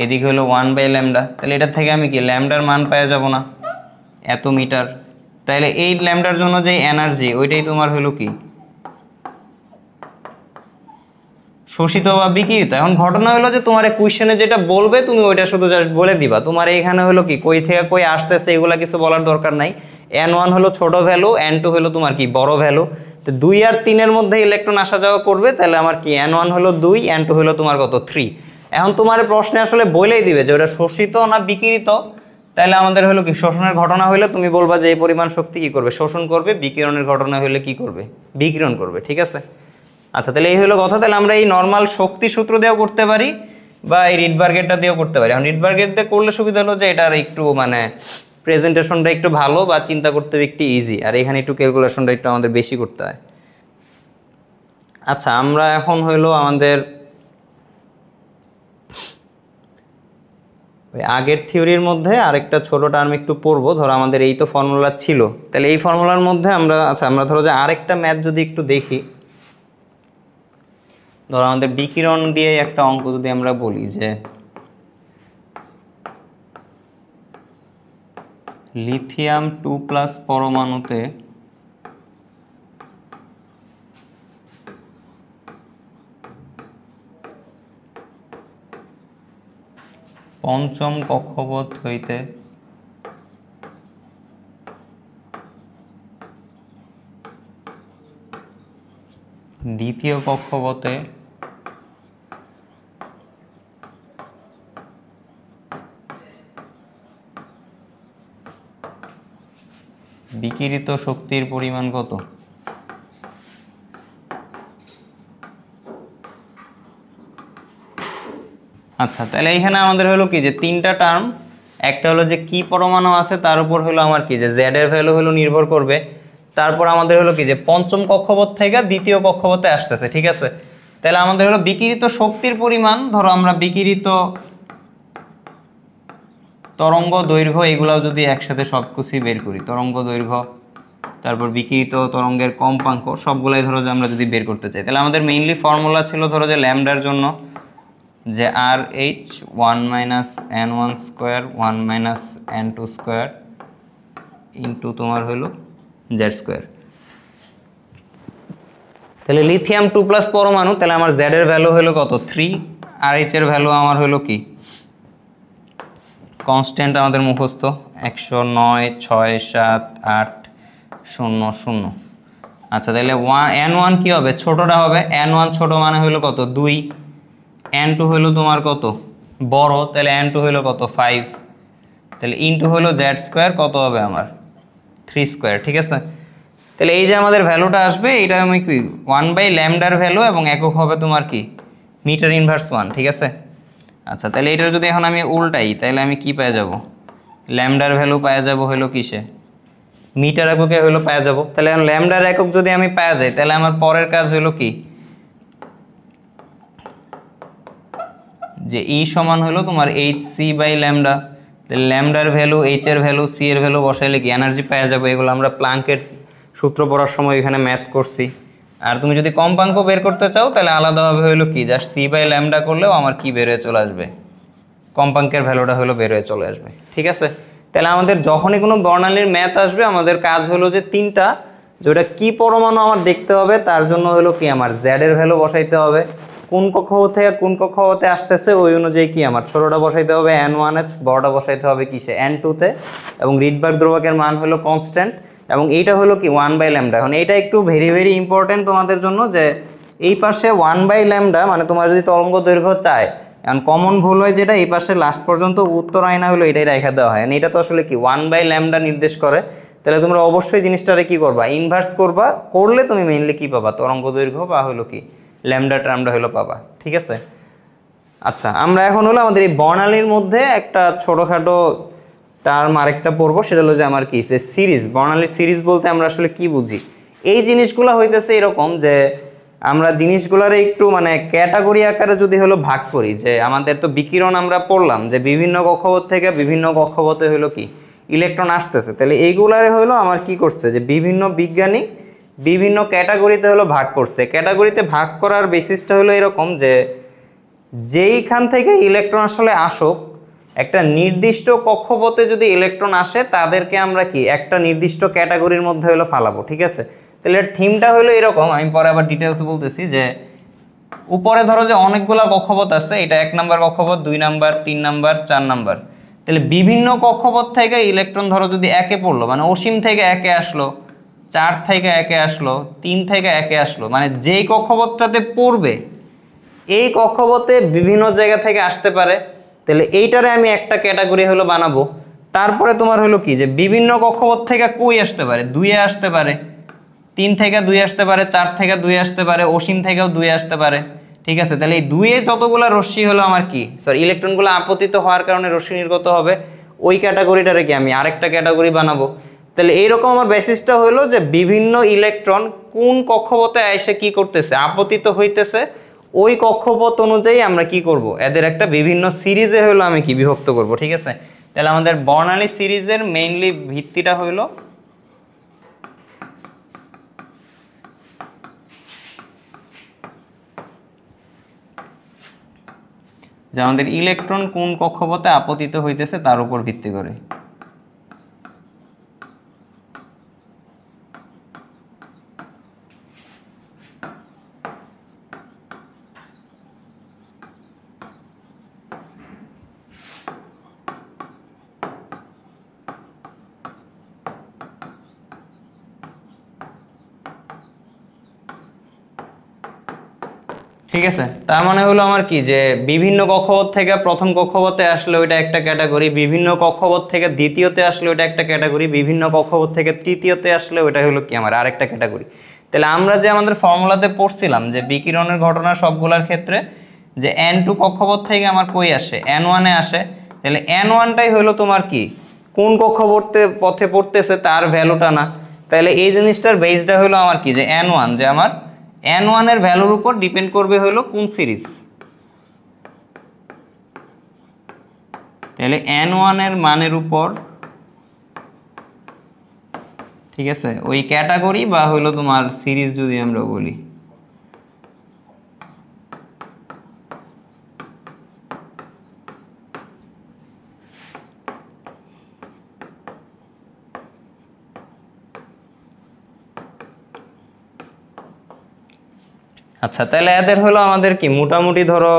এদিকে হলো 1/λ। তাহলে এটা থেকে আমি কি ল্যামডার মান পেয়ে যাব না এত মিটার, তাহলে এই ল্যামডার জন্য যে এনার্জি ওইটাই তোমার হলো কি শোষিত বা বিকিরিত। এখন ঘটনা হলো যে তোমার কোয়েশ্চেনে যেটা বলবে তুমি ওইটা শুধু জাস্ট বলে দিবা, তোমার এইখানে হলো কি কই থেকে কই আসতেছে এগুলা কিছু বলার দরকার নাই। n1 হলো ছোট ভ্যালু, n2 হলো তোমার কি বড় ভ্যালু, তো 2 আর 3 এর মধ্যে ইলেকট্রন আসা যাওয়া করবে, তাহলে আমার কি n1 হলো 2, n2 হলো তোমার কত 3। এখন তোমার প্রশ্নে আসলে বলেই দিবে যে ওটা শোষিত না বিকিরিত, তাহলে আমাদের হলো কি শোষণের ঘটনা হইলে তুমি বলবা যে এই পরিমাণ শক্তি কি করবে শোষণ করবে, বিকিরণের ঘটনা হইলে কি করবে বিকিরণ করবে। ঠিক আছে, আচ্ছা তাহলে এই হলো কথা। তাহলে আমরা এই নর্মাল শক্তি সূত্র দিয়েও করতে পারি বা এই রিডবার্গেরটা দিয়েও করতে পারি। এখন রিডবার্গের দিয়ে করলে সুবিধা হলো যে এটার একটু মানে প্রেজেন্টেশনটা একটু ভালো বা চিন্তা করতে একটু ইজি, আর এখানে একটু ক্যালকুলেশনটা একটু আমাদের বেশি করতে হয়। আচ্ছা আমরা এখন হইলো আমাদের ওই আগের থিওরির মধ্যে আরেকটা ছোট টার্ম একটু পড়বো। ধরো আমাদের এই তো ফর্মুলা ছিল, তাহলে এই ফর্মুলার মধ্যে আমরা আচ্ছা আমরা ধরো যে আরেকটা ম্যাথ যদি একটু দেখি, ধরো আমাদের বিকিরণ দিয়ে একটা অঙ্ক যদি আমরা বলি যে লিথিয়াম 2+ পরমাণুতে পঞ্চম কক্ষপথ হইতে দ্বিতীয় কক্ষপথে বিকিরিত শক্তির পরিমাণ কত? আচ্ছা, তাহলে এখানে আমাদের হলো কি যে তিনটা টার্ম, একটা হলো যে কি পরমাণু আছে তার উপর হলো আমার কি যে জেড এর ভ্যালু হলো নির্ভর করবে। তারপর আমাদের হলো কি যে পঞ্চম কক্ষপথ থেকে দ্বিতীয় কক্ষপথে আসতেছে, ঠিক আছে। তাহলে আমাদের হলো বিকিরিত শক্তির পরিমাণ, ধরো আমরা বিকিরিত তরঙ্গ দৈর্ঘ্য এগুলাও যদি একসাথে সবকিছুই বের করি, তরঙ্গ দৈর্ঘ্য তারপর বিকিরিত তরঙ্গের কম্পাঙ্ক সবগুলাই ধরো যে আমরা যদি বের করতে চাই, তাহলে আমাদের মেইনলি ফর্মুলা ছিল ধরো যে ল্যামডার জন্য যে R H 1 minus n1 square 1 minus n2 square into তোমার হলো জেড স্কোয়ার। তাহলে লিথিয়াম 2+ পরমাণু, তাহলে আমার জেড এর ভ্যালু হলো কত 3, আর এইচ এর ভ্যালু আমার হলো কি কনস্ট্যান্ট আমাদের মুখস্থ 109 6 7 8 0 0। আচ্ছা, তাহলে n1 কি হবে, ছোটটা হবে, n1 ছোট মানে হলো কত 2, n2 হলো তোমার কত বড়, তাহলে n2 হলো কত 5, তাহলে ইনটু হলো জেড স্কোয়ার কত হবে আমার 3 স্কোয়ার, ঠিক আছে। তাহলে এই যে আমাদের ভ্যালুটা আসবে এটা আমি কি 1/ল্যামডার ভ্যালু এবং একক হবে তোমার কি মিটার ইনভার্স 1, ঠিক আছে। আচ্ছা, তাহলে এটা যদি এখন আমি উল্টাই তাহলে আমি কি পেয়ে যাব, ল্যামডার ভ্যালু পেয়ে যাব হলো কিসে মিটার এককে হলো পেয়ে যাব। তাহলে এখন ল্যামডার একক যদি আমি পেয়ে যাই তাহলে আমার পরের কাজ হলো কি যে ই সমান হলো তোমার hc/ল্যামডা। তাহলে ল্যামডার ভ্যালু, এইচ এর ভ্যালু, সি এর ভ্যালু বসাইলে কি এনার্জি পেয়ে যাবে। এগুলো আমরা প্লাঙ্কের সূত্র পড়ার সময় এখানে ম্যাথ করছি। আর তুমি যদি কম্পাঙ্ক বের করতে চাও তাহলে আলাদাভাবে হলো কি জাস্ট c/ল্যামডা করলেও আমার কি বের হয়ে চলে আসবে, কম্পাঙ্কের ভ্যালুটা হলো বের হয়ে চলে আসবে, ঠিক আছে। তাহলে আমাদের যখনই কোনো বর্ণালীর ম্যাথ আসবে আমাদের কাজ হলো যে তিনটা, যেটা কি পরমাণু আমার দেখতে হবে তার জন্য হলো কি আমার জেড এর ভ্যালু বসাইতে হবে, কোন কক্ষপথ থেকে কোন কক্ষপথে আসতেছে ওই অনুযায়ী কি আমার ছোটটা বসাইতে হবে n1 এ, বড়টা বসাইতে হবে কিসে n2 তে, এবং রিডবার্গ ধ্রুবকের মান হলো কনস্ট্যান্ট, এবং এইটা হলো কি 1/ল্যামডা। এখন এইটা একটু ভেরি ভেরি ইম্পর্টেন্ট তোমাদের জন্য যে এই পাশে 1/ল্যামডা মানে তোমার যদি তরঙ্গ দৈর্ঘ্য চায়, এখন কমন ভুল হয় যেটা এই পাশে লাস্ট পর্যন্ত উত্তর আয়না হলো এটাই রেখা দেওয়া হয়, এটা তো আসলে কি 1/ল্যামডা নির্দেশ করে। তাহলে তোমরা অবশ্যই জিনিসটারে কি করবা, ইনভার্স করবা, করলে তুমি মেইনলি কি পাবা তরঙ্গ দৈর্ঘ্য বা হলো কি ল্যামডা টার্মটা হলো পাবা, ঠিক আছে। আচ্ছা, আমরা এখন হলো আমাদের এই বর্ণালীর মধ্যে একটা ছোটোখাটো টার্ম আরেকটা পড়বো, সেটা হলো যে আমার কি সিরিজ, বর্ণালীর সিরিজ বলতে আমরা আসলে কি বুঝি। এই জিনিসগুলো হইতেছে এরকম যে আমরা জিনিসগুলোর একটু মানে ক্যাটাগরি আকারে যদি হলো ভাগ করি, যে আমাদের তো বিকিরণ আমরা পড়লাম যে বিভিন্ন কক্ষপথ থেকে বিভিন্ন কক্ষপথে হলো কি ইলেকট্রন আসতেছে, তাহলে এইগুলারে হলো আমার কি করছে যে বিভিন্ন বিজ্ঞানী বিভিন্ন ক্যাটাগরিতে হলো ভাগ করছে। ক্যাটাগরিতে ভাগ করার বেসিসটা হলো এরকম যে যেইখান থেকে ইলেকট্রন আসলে আসুক, একটা নির্দিষ্ট কক্ষপথে যদি ইলেকট্রন আসে তাদেরকে আমরা কি একটা নির্দিষ্ট ক্যাটাগরির মধ্যে হলো ফালাবো, ঠিক আছে। তাহলে এর থিমটা হলো এরকম, আমি পরে আবার ডিটেলস বলতেছি। যে উপরে ধরো যে অনেকগুলো কক্ষপথ আছে, এটা 1 নাম্বার কক্ষপথ, 2 নাম্বার, 3 নাম্বার, 4 নাম্বার। তাহলে বিভিন্ন কক্ষপথ থেকে ইলেকট্রন ধরো যদি একে পড়লো, মানে অসীম থেকে একে আসলো, 4 থেকে একে আসলো, 3 থেকে একে আসলো, মানে যেই কক্ষপথটাতে পড়বে এই কক্ষপথে বিভিন্ন জায়গা থেকে আসতে পারে, তাহলে এইটারে আমি একটা ক্যাটাগরি হলো বানাবো। তারপরে তোমার হলো কি যে বিভিন্ন কক্ষপথ থেকে কই আসতে পারে, 2 এ আসতে পারে, 3 থেকে 2 আসতে পারে, 4 থেকে 2 আসতে পারে, অসীম থেকেও 2 আসতে পারে, ঠিক আছে। তাহলে এই 2 এ যতগুলো রশ্মি হলো আমার কি সরি ইলেকট্রনগুলো আপতিত হওয়ার কারণে রশ্মি নির্গত হবে, ওই ক্যাটাগরিটারে কি আমি আরেকটা ক্যাটাগরি বানাবো। তাহলে এইরকম আমার বেসিসটা হলো যে বিভিন্ন ইলেকট্রন কোন কক্ষপথে এসে কি করতেছে, আপতিত হইতেছে, ওই কক্ষপথ অনুযায়ী আমরা কি করব, এদের একটা বিভিন্ন সিরিজে হলো আমি কি বিভক্ত করব, ঠিক আছে। তাহলে আমাদের বর্ণালী সিরিজের মেইনলি ভিত্তিটা হলো যে আমাদের ইলেকট্রন কোন কক্ষপথে আপতিত হইতেছে তার উপর ভিত্তি করে। ঠিক আছে, তার মানে হলো আমার কি যে বিভিন্ন কক্ষপথ থেকে প্রথম কক্ষপথে আসলে ওইটা একটা ক্যাটাগরি, বিভিন্ন কক্ষপথ থেকে দ্বিতীয়তে আসলে ওইটা একটা ক্যাটাগরি, বিভিন্ন কক্ষপথ থেকে তৃতীয়তে আসলে ওইটা হলো কি আমার আরেকটা ক্যাটাগরি। তাহলে আমরা যে আমাদের ফর্মুলাতে পড়ছিলাম যে বিকিরণের ঘটনা সবগুলোর ক্ষেত্রে যে n2 কক্ষপথ থেকে আমার কই আসে n1-এ আসে, তাহলে n1টাই হলো তোমার কি কোন কক্ষপথে পথে পড়তেছে তার ভ্যালুটা না। তাহলে এই জিনিসটার বেসটা হলো আমার কি যে n1, যে আমার n1 এর ভ্যালুর উপর ডিপেন্ড করবে হলো কোন সিরিজ। তাহলে n1 এর মানের উপর, ঠিক আছে, ওই ক্যাটাগরি বা হলো তোমার সিরিজ যদি আমরা বলি, আচ্ছা তাহলে এদের হলো আমাদের কি মোটামুটি ধরো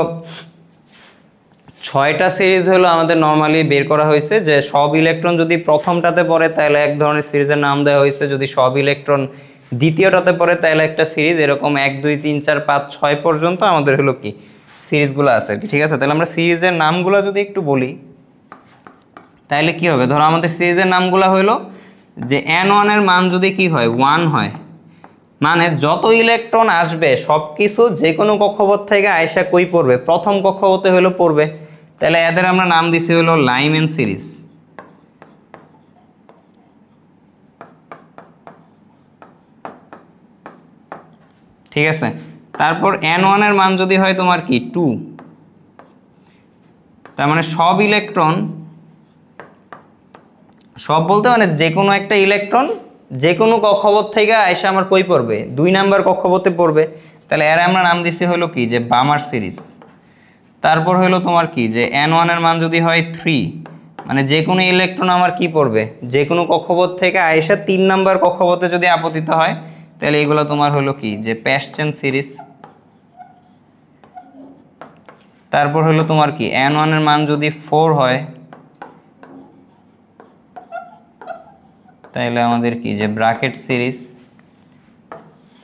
6টা সিরিজ হলো আমাদের নর্মালি বের করা হয়েছে, যে সব ইলেকট্রন যদি প্রথমটাতে পড়ে তাহলে এক ধরনের সিরিজের নাম দেওয়া হয়েছে, যদি সব ইলেকট্রন দ্বিতীয়টাতে পড়ে তাহলে একটা সিরিজ, এরকম 1 2 3 4 5 6 পর্যন্ত আমাদের হলো কি সিরিজগুলো আছে আর কি। ঠিক আছে, তাহলে আমরা সিরিজের নামগুলো যদি একটু বলি তাহলে কি হবে, ধরো আমাদের সিরিজের নামগুলো হলো যে n1 এর মান যদি কি হয় 1 হয়, মানে যত ইলেকট্রন আসবে সব কিছু যে কোনো কক্ষপথ থেকে আয়সা কই পড়বে প্রথম কক্ষপথে হলো পড়বে, তাহলে এদের আমরা নাম দিছি হলো লাইম্যান সিরিজ। ঠিক আছে, তারপর n1 এর মান যদি হয় তোমার কি 2, তার মানে সব ইলেকট্রন, সব বলতে মানে যে কোনো একটা ইলেকট্রন যে কোনো কক্ষপথ থেকে আয়সা আমার কই পড়বে 2 নাম্বার কক্ষপথে পড়বে, তাহলে এর আমরা নাম দিছি হলো কি যে বামার সিরিজ। তারপর হলো তোমার কি যে n1 এর মান যদি হয় 3, মানে যে কোনো ইলেকট্রন আমার কি পড়বে যে কোনো কক্ষপথ থেকে আয়সা 3 নাম্বার কক্ষপথে যদি আপতিত হয়, তাহলে এগুলো তোমার হলো কি যে প্যাসচেন সিরিজ। তারপর হলো তোমার কি n1 এর মান যদি 4 হয় তাহলে আমাদের কি যে ব্র্যাকেট সিরিজ।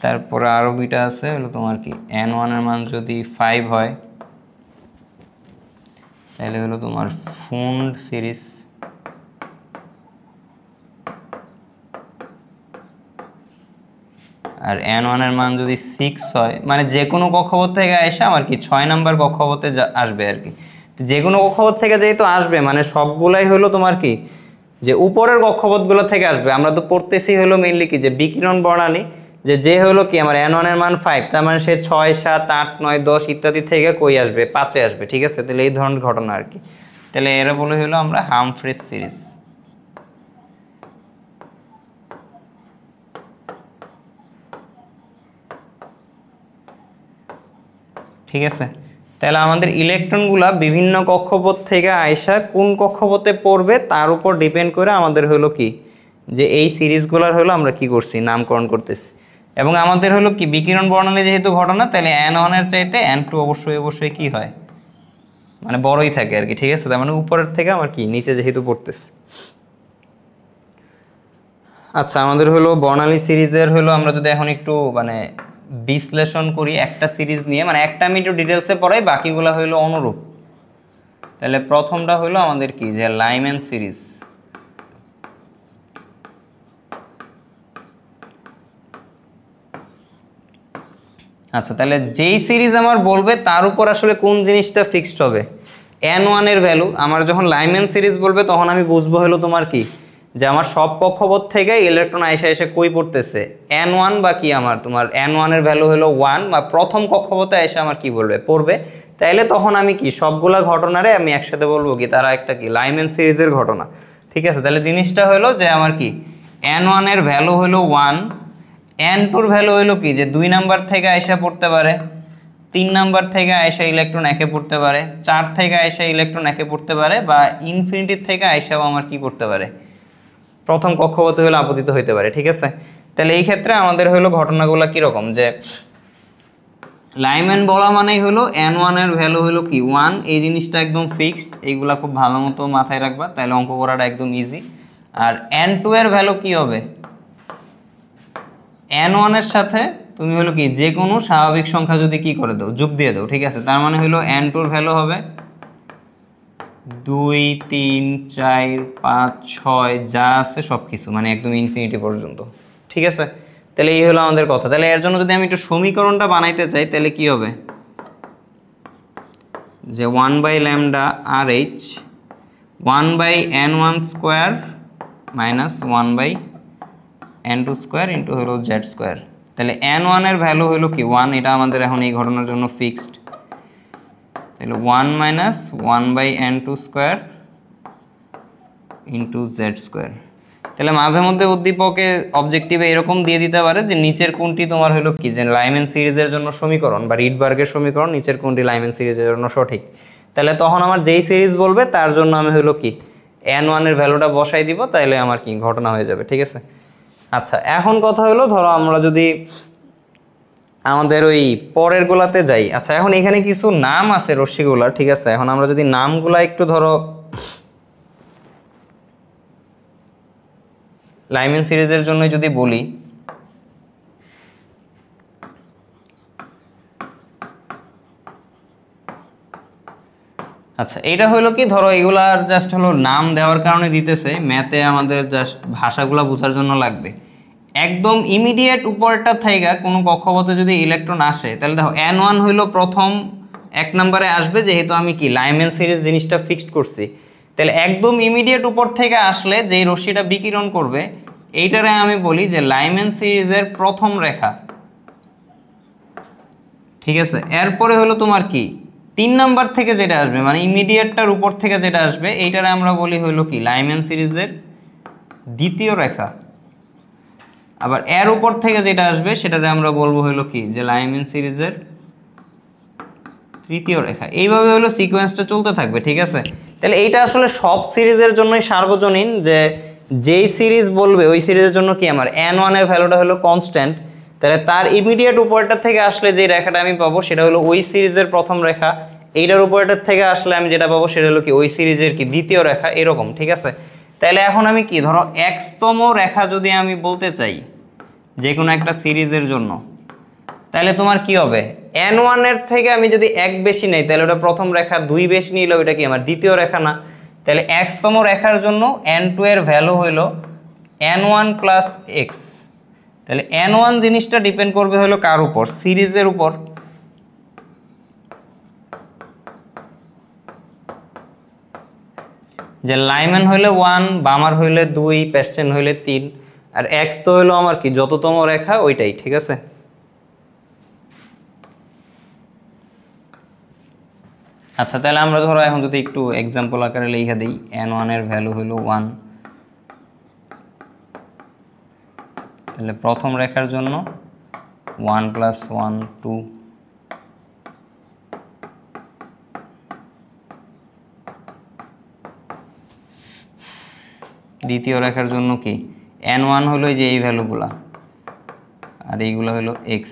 তারপর আরো বিটা আছে হলো তোমার কি n1 এর মান যদি 5 হয় তাহলে হলো তোমার ফুন্ড সিরিজ। আর n1 এর মান যদি 6 হয়, মানে যে কোনো কক্ষপথ থেকে আসে আমার কি 6 নাম্বার কক্ষপথে আসবে আর কি। যে কোনো কক্ষপথ থেকে যেহেতু আসবে মানে সবগুলাই হলো তোমার কি যে উপরের কক্ষপথগুলো থেকে আসবে। আমরা তো পড়তেছি হলো মেইনলি কি যে বিকিরণ বর্ণালী, যে হলো কি আমার n1 এর মান 5, তার মানে সে 6 7 8 9 10 ইত্যাদি থেকে কই আসবে 5-এ আসবে। ঠিক আছে, তাহলে এই ধরনের ঘটনা আর কি। তাহলে এরা বলে হলো আমরা হামফ্রিস সিরিজ। ঠিক আছে, তাহলে আমাদের ইলেকট্রনগুলা বিভিন্ন কক্ষপথ থেকে আয়সা কোন কক্ষপথে পড়বে তার উপর ডিপেন্ড করে আমাদের হলো কি যে এই সিরিজগুলার হলো আমরা কি করছি নামকরণ করতেছি। এবং আমাদের হলো কি বিকিরণ বর্ণালী যেহেতু ঘটনা, তাহলে n1 এর চাইতে n2 অবশ্যই কি হয় মানে বড়ই থাকে আর কি। ঠিক আছে, তার মানে উপরের থেকে আমার কি নিচে যেহেতু পড়তেছে। আচ্ছা, আমাদের হলো বর্ণালী সিরিজের হলো আমরা যদি এখন একটু মানে বিশ্লেষণ করি একটা সিরিজ নিয়ে, মানে একটা আমি একটু ডিটেলসে পড়াই, বাকিগুলো হলো অনুরূপ। তাহলে প্রথমটা হলো আমাদের কি যে লাইম্যান সিরিজ। আচ্ছা, তাহলে যেই সিরিজ আমার বলবে তার উপর আসলে কোন জিনিসটা ফিক্সড হবে, n1 এর ভ্যালু। আমার যখন লাইম্যান সিরিজ বলবে তখন আমি বুঝবো হলো তোমার কি যে আমার সব কক্ষপথ থেকে ইলেকট্রন এসে কই পড়তেছে n1 বা কি আমার তোমার n1 এর ভ্যালু হলো 1 বা প্রথম কক্ষপথে এসে আমার কি বলবে পড়বে, তাইলে তখন আমি কি সবগুলা ঘটনারে আমি একসাথে বলবো কি তারা একটা কি লাইম্যান সিরিজের ঘটনা। ঠিক আছে, তাহলে জিনিসটা হলো যে আমার কি n1 এর ভ্যালু হলো 1, n2 ভ্যালু হলো কি যে 2 নাম্বার থেকে আয়সা পড়তে পারে, 3 নাম্বার থেকে আয়সা ইলেকট্রন একে পড়তে পারে, 4 থেকে আয়সা ইলেকট্রন একে পড়তে পারে, বা ইনফিনিটির থেকে আয়সাও আমার কি করতে পারে প্রথম কক্ষপথে হলো আপতিত হইতে পারে। ঠিক আছে, তাহলে এই ক্ষেত্রে আমাদের হলো ঘটনাগুলো কিরকম যে লাইম্যান বলা মানেই হলো n1 এর ভ্যালু হলো কি 1, এই জিনিসটা একদম ফিক্সড, এইগুলা খুব ভালো মতো মাথায় রাখবা তাহলে অঙ্ক করাটা একদম ইজি। আর n2 এর ভ্যালু কি হবে n1 এর সাথে তুমি হলো কি যে কোনো স্বাভাবিক সংখ্যা যদি কি করে দাও, যোগ দিয়ে দাও, ঠিক আছে। তার মানে হলো n2 ভ্যালু হবে 2 3 4 5 6 যা আছে সব কিছু, মানে একদম ইনফিনিটি পর্যন্ত, ঠিক আছে। তাহলে এই হলো আমাদের কথা। তাহলে এর জন্য যদি আমি একটু সমীকরণটা বানাইতে চাই তাহলে কি হবে, যে 1/λ RH 1/n1 square minus 1/n2 square into হলো z স্কোয়ার। তাহলে n1 এর ভ্যালু হলো কি 1, এটা আমাদের এখন এই ঘটনার জন্য ফিক্সড। তাহলে 1 minus 1/n2 square into z square. তাহলে মাঝে মধ্যে উদ্দীপকে অবজেক্টিভে এরকম দিয়ে দিতে পারে যে নিচের কোনটি তোমার হলো কি, যে লাইম্যান সিরিজের জন্য সমীকরণ বা রিডবার্গের সমীকরণ, নিচের কোনটি লাইম্যান সিরিজের জন্য সঠিক। তাহলে তখন আমার যেই সিরিজ বলবে তার জন্য আমি হলো কি n1 এর ভ্যালুটা বসাই দিব, তাইলে আমার কি ঘটনা হয়ে যাবে, ঠিক আছে। আচ্ছা, এখন কথা হলো ধরো আমরা যদি আমাদের ওই পরের গোলাতে যাই। আচ্ছা, এখন এখানে কিছু নাম আছে রশ্মিগুলার, ঠিক আছে। এখন আমরা যদি নামগুলা একটু ধরো লাইম্যান সিরিজের জন্য যদি বলি, আচ্ছা এটা হলো কি ধরো এগুলার জাস্ট হলো নাম দেওয়ার কারণে দিতেছে, ম্যাথে আমাদের জাস্ট ভাষাগুলো বোঝার জন্য লাগবে। একদম ইমিডিয়েট উপরটা থেকে কোনো কক্ষপথে যদি ইলেকট্রন আসে তাহলে দেখো n1 হইলো প্রথম 1 নম্বরে আসবে, যেহেতু আমি কি লাইম্যান সিরিজ জিনিসটা ফিক্সড করছি। তাহলে একদম ইমিডিয়েট উপর থেকে আসলে যেই রশ্মিটা বিকিরণ করবে এইটারে আমি বলি যে লাইম্যান সিরিজের প্রথম রেখা, ঠিক আছে। এরপরে হলো তোমার কি 3 নাম্বার থেকে যেটা আসবে, মানে ইমিডিয়েটটার উপর থেকে যেটা আসবে এইটারে আমরা বলি হলো কি লাইম্যান সিরিজের দ্বিতীয় রেখা। আবার এর উপর থেকে যেটা আসবে সেটারে আমরা বলবো হলো কি যে লাইম্যান সিরিজের তৃতীয় রেখা। এইভাবে হলো সিকোয়েন্সটা চলতে থাকবে, ঠিক আছে। তাহলে এইটা আসলে সব সিরিজের জন্যই সার্বজনীন, যে যেই সিরিজ বলবে ওই সিরিজের জন্য কি আমার n1 এর ভ্যালুটা হলো কনস্ট্যান্ট। তাহলে তার ইমিডিয়েট উপরটা থেকে আসলে যে রেখাটা আমি পাবো সেটা হলো ওই সিরিজের প্রথম রেখা, এইটার উপরটার থেকে আসলে আমি যেটা পাবো সেটা হলো কি ওই সিরিজের কি দ্বিতীয় রেখা, এরকম, ঠিক আছে। তাহলে এখন আমি কি ধরো xতম রেখা যদি আমি বলতে চাই যে কোনো একটা সিরিজের জন্য, তাহলে তোমার কি হবে n1 এর থেকে আমি যদি 1 বেশি নেই তাহলে ওটা প্রথম রেখা, 2 বেশি নিলে ওটা কি আমার দ্বিতীয় রেখা না। তাহলে xতম রেখার জন্য n2 এর ভ্যালু হলো n1 প্লাস x। তাহলে n1 জিনিসটা ডিপেন্ড করবে হলো কার উপর, সিরিজের উপর। যে লাইম্যান হইলে 1, বামার হইলে 2, প্যাস্টেন হইলে 3, আর x তো হলো আমার কি যততম রেখা ওইটাই, ঠিক আছে। আচ্ছা, তাহলে আমরা ধরো এখন যদি একটু এক্সাম্পল আকারে লিখে দিই, n1 এর ভ্যালু হলো 1, তাহলে প্রথম রেখার জন্য 1 প্লাস 1 2, দ্বিতীয় রেখার জন্য কি n1 হলো যে এই ভ্যালুগুলা, আর এইগুলো হলো x।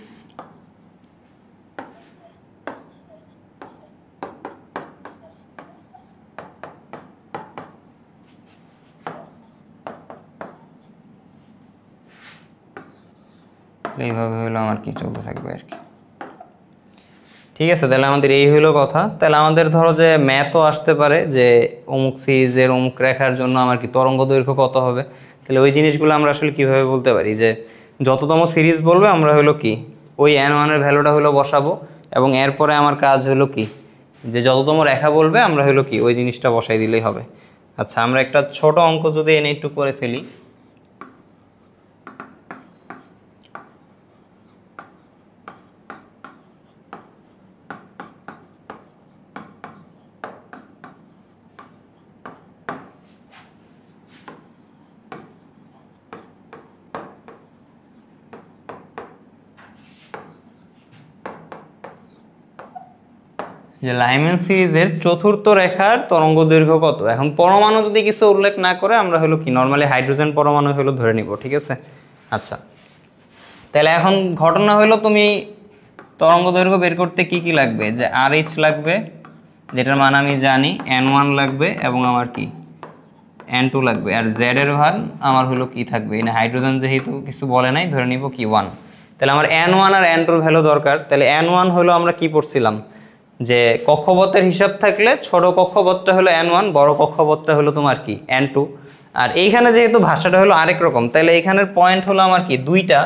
এইভাবে হলো আমার কি চলতে থাকবে আর কি, ঠিক আছে। তাহলে আমাদের এই হলো কথা। তাহলে আমাদের ধরো যে ম্যাথও আসতে পারে যে অমুক সিরিজের অমুক রেখার জন্য আমার কি তরঙ্গ দৈর্ঘ্য কত হবে। তাহলে ওই জিনিসগুলো আমরা আসলে কিভাবে বলতে পারি, যে যততম সিরিজ বলবে আমরা হলো কি ওই n1 এর ভ্যালুটা হলো বসাবো, এবং এরপরে আমার কাজ হলো কি যে যততম রেখা বলবে আমরা হলো কি ওই জিনিসটা বসাই দিলেই হবে। আচ্ছা, আমরা একটা ছোট অঙ্ক যদি এনে একটু করে ফেলি। যে লাইম্যান সিরিজের চতুর্থ রেখার তরঙ্গ দৈর্ঘ্য কত। এখন পরমাণু যদি কিছু উল্লেখ না করে আমরা হলো কি নর্মালি হাইড্রোজেন পরমাণু হলো ধরে নিব, ঠিক আছে। আচ্ছা, তাহলে এখন ঘটনা হলো তুমি তরঙ্গ দৈর্ঘ্য বের করতে কি কি লাগবে, যে RH লাগবে, যেটার মান আমি জানি, n1 লাগবে, এবং আমার কি n2 লাগবে, আর z এর মান আমার হলো কি থাকবে, এখানে হাইড্রোজেন যেহেতু কিছু বলে নাই ধরে নিব কি 1। তাহলে আমার n1 আর n2 ভ্যালু দরকার। তাহলে n1 হলো আমরা কি পড়ছিলাম যে কক্ষপথের হিসাব থাকলে ছোট কক্ষপথটা হলো n1, বড় কক্ষপথটা হলো তোমার কি n2। আর এইখানে যেহেতু ভাষাটা হলো আরেক রকম, তাহলে এখানের পয়েন্ট হলো আমার কি দুইটা,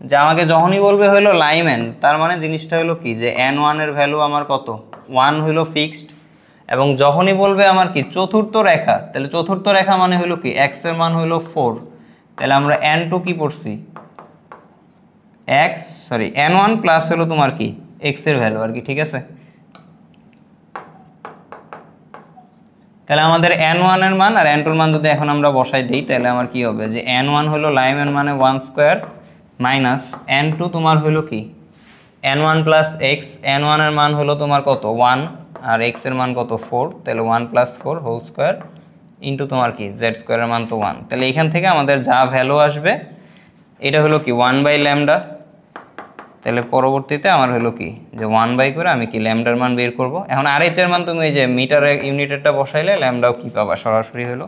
যে আমাকে যখনই বলবে হলো লাইম্যান, তার মানে জিনিসটা হলো কি যে n1 এর ভ্যালু আমার কত 1 হলো ফিক্সড, এবং যখনই বলবে আমার কি চতুর্থ রেখা, তাহলে চতুর্থ রেখা মানে হলো কি x এর মান হলো 4। তাহলে আমরা n2 কি পড়ছি n1 প্লাস হলো তোমার কি x এর ভ্যালু আর কি, ঠিক আছে। তাহলে আমাদের n1 এর মান আর n2 এর মান যদি এখন আমরা বসাই দিই, তাহলে আমার কি হবে যে n1 হলো লাইম্যান মানে 1 স্কয়ার মাইনাস n2 তোমার হলো কি n1 প্লাস x, n1 এর মান হলো তোমার কত 1 আর x এর মান কত 4, তাহলে 1 প্লাস 4 হোল স্কয়ার ইন্টু তোমার কি z স্কয়ারের মান তো 1। তাহলে এখান থেকে আমাদের যা ভ্যালু আসবে এটা হলো কি 1 বাই ল্যামডা। তাহলে পরবর্তীতে আমার হলো কি যে 1 বাই করে আমি কি ল্যামডার মান বের করব। এখন RH এর মান তুমি এই যে মিটারে ইউনিটেরটা বসাইলে ল্যামডাও কি পাবা, সরাসরি হলো